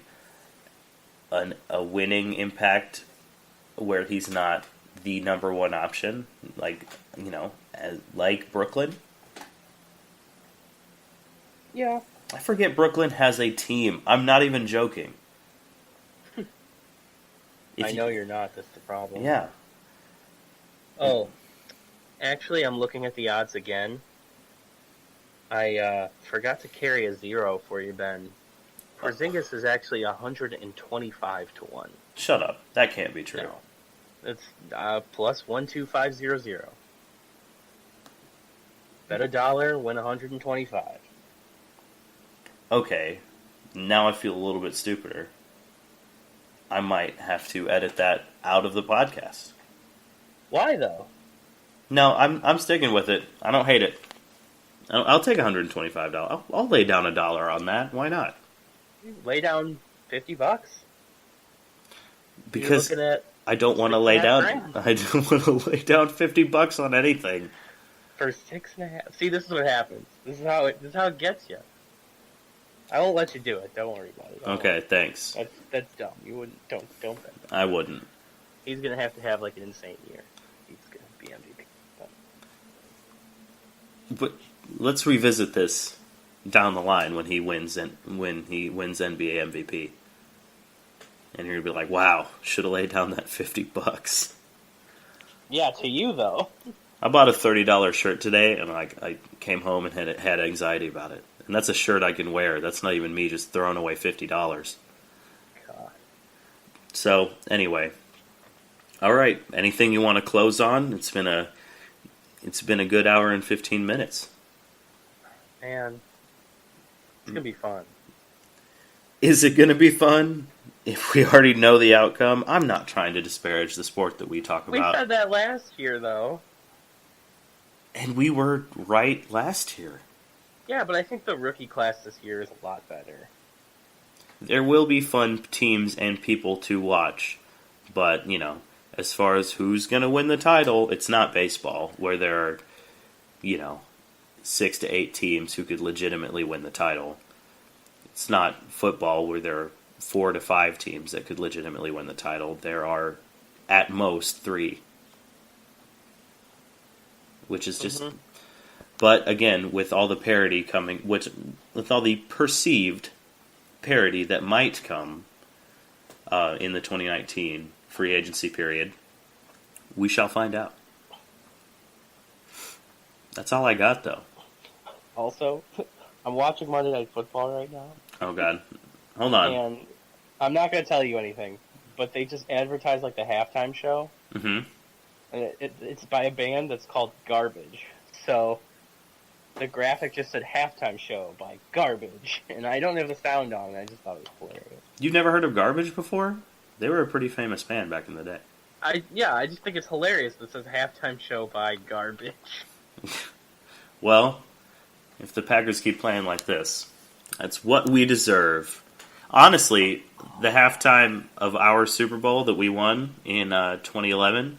[SPEAKER 1] a winning impact where he's not the number one option, like Brooklyn?
[SPEAKER 2] Yeah.
[SPEAKER 1] I forget Brooklyn has a team. I'm not even joking.
[SPEAKER 2] I know you're not. That's the problem.
[SPEAKER 1] Yeah.
[SPEAKER 2] Oh, actually, I'm looking at the odds again. I forgot to carry a 0 for you, Ben. Porzingis is actually 125 to 1.
[SPEAKER 1] Shut up. That can't be true.
[SPEAKER 2] No. It's plus 12500. Bet $1, win 125.
[SPEAKER 1] Okay. Now I feel a little bit stupider. I might have to edit that out of the podcast.
[SPEAKER 2] Why though?
[SPEAKER 1] No, I'm sticking with it. I don't hate it. I'll take $125. I'll lay down $1 on that. Why not?
[SPEAKER 2] Lay down $50.
[SPEAKER 1] Because I don't want to lay down. I don't want to lay down $50 on anything.
[SPEAKER 2] For 6.5. See, this is what happens. This is how it gets you. I won't let you do it. Don't worry about it.
[SPEAKER 1] Okay, thanks.
[SPEAKER 2] That's dumb. You wouldn't. Don't bet that.
[SPEAKER 1] I wouldn't.
[SPEAKER 2] He's gonna have to have like an insane year. He's gonna be MVP.
[SPEAKER 1] But let's revisit this down the line when he wins NBA MVP, and you're gonna be like, "Wow, should have laid down that $50."
[SPEAKER 2] Yeah, to you though.
[SPEAKER 1] I bought a $30 shirt today, and I came home and had anxiety about it. And that's a shirt I can wear. That's not even me just throwing away $50.
[SPEAKER 2] God.
[SPEAKER 1] So anyway, all right. Anything you want to close on? It's been a good hour and 15 minutes.
[SPEAKER 2] Man, it's gonna be fun.
[SPEAKER 1] Is it going to be fun? If we already know the outcome, I'm not trying to disparage the sport that we talk about.
[SPEAKER 2] We said that last year, though.
[SPEAKER 1] And we were right last year.
[SPEAKER 2] Yeah, but I think the rookie class this year is a lot better.
[SPEAKER 1] There will be fun teams and people to watch, but, as far as who's going to win the title, it's not baseball, where there are, 6 to 8 teams who could legitimately win the title. It's not football, where there are 4 to 5 teams that could legitimately win the title. There are, at most, 3. Which is just... Mm-hmm. But, again, with all the parity coming... with all the perceived parity that might come in the 2019 free agency period, we shall find out. That's all I got, though.
[SPEAKER 2] Also, I'm watching Monday Night Football right now.
[SPEAKER 1] Oh, God. Hold on.
[SPEAKER 2] And I'm not going to tell you anything, but they just advertised, the halftime show.
[SPEAKER 1] Mm-hmm.
[SPEAKER 2] And it's by a band that's called Garbage. So, the graphic just said halftime show by Garbage. And I don't have the sound on, and I just thought it was hilarious.
[SPEAKER 1] You've never heard of Garbage before? They were a pretty famous band back in the day.
[SPEAKER 2] I just think it's hilarious that it says halftime show by Garbage.
[SPEAKER 1] Well, if the Packers keep playing like this, that's what we deserve. Honestly, the halftime of our Super Bowl that we won in 2011,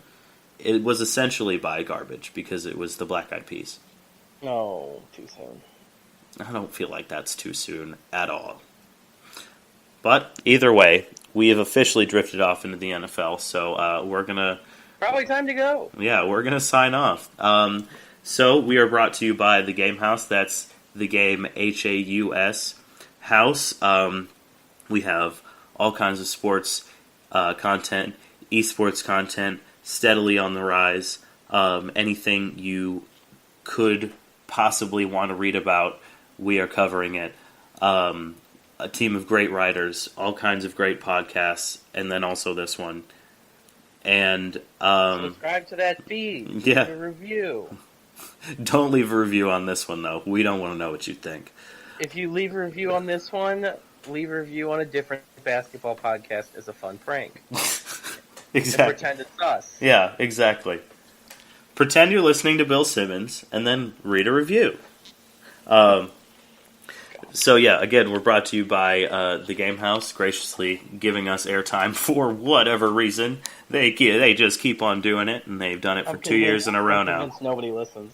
[SPEAKER 1] it was essentially by Garbage because it was the Black Eyed Peas.
[SPEAKER 2] No, too soon.
[SPEAKER 1] I don't feel like that's too soon at all. But either way, we have officially drifted off into the NFL, so we're going to...
[SPEAKER 2] Probably time to go.
[SPEAKER 1] Yeah, we're going to sign off. So we are brought to you by The Game House. That's The Game, Haus, House. We have all kinds of sports content, esports content, steadily on the rise. Anything you could possibly want to read about, we are covering it. A team of great writers, all kinds of great podcasts, and then also this one. And
[SPEAKER 2] subscribe to that feed.
[SPEAKER 1] Yeah.
[SPEAKER 2] Leave a review.
[SPEAKER 1] Don't leave a review on this one, though. We don't want to know what you think.
[SPEAKER 2] If you leave a review on this one, leave a review on a different basketball podcast as a fun prank.
[SPEAKER 1] Exactly.
[SPEAKER 2] And pretend it's us.
[SPEAKER 1] Yeah, exactly. Pretend you're listening to Bill Simmons, and then read a review. So yeah, again, we're brought to you by The Game House, graciously giving us airtime for whatever reason. They just keep on doing it, and they've done it for 2 years in a row now.
[SPEAKER 2] Nobody listens.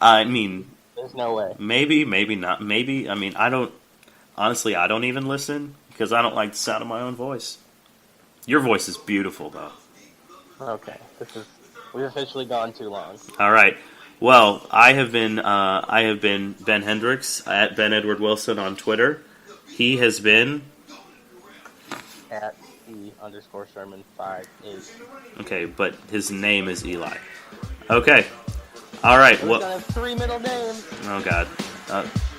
[SPEAKER 1] I mean,
[SPEAKER 2] there's no way.
[SPEAKER 1] Maybe not. Maybe. I mean, I don't even listen because I don't like the sound of my own voice. Your voice is beautiful, though.
[SPEAKER 2] Okay, we've officially gone too long.
[SPEAKER 1] All right. Well, I have been Ben Hendricks at Ben Edward Wilson on Twitter. He has been
[SPEAKER 2] at E_Sherman58.
[SPEAKER 1] Okay, but his name is Eli. Okay. All right.
[SPEAKER 2] Well, gonna have 3 middle names.
[SPEAKER 1] Oh God.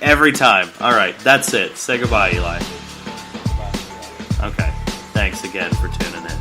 [SPEAKER 1] Every time. All right. That's it. Say goodbye, Eli.
[SPEAKER 2] Bye.
[SPEAKER 1] Okay. Thanks again for tuning in.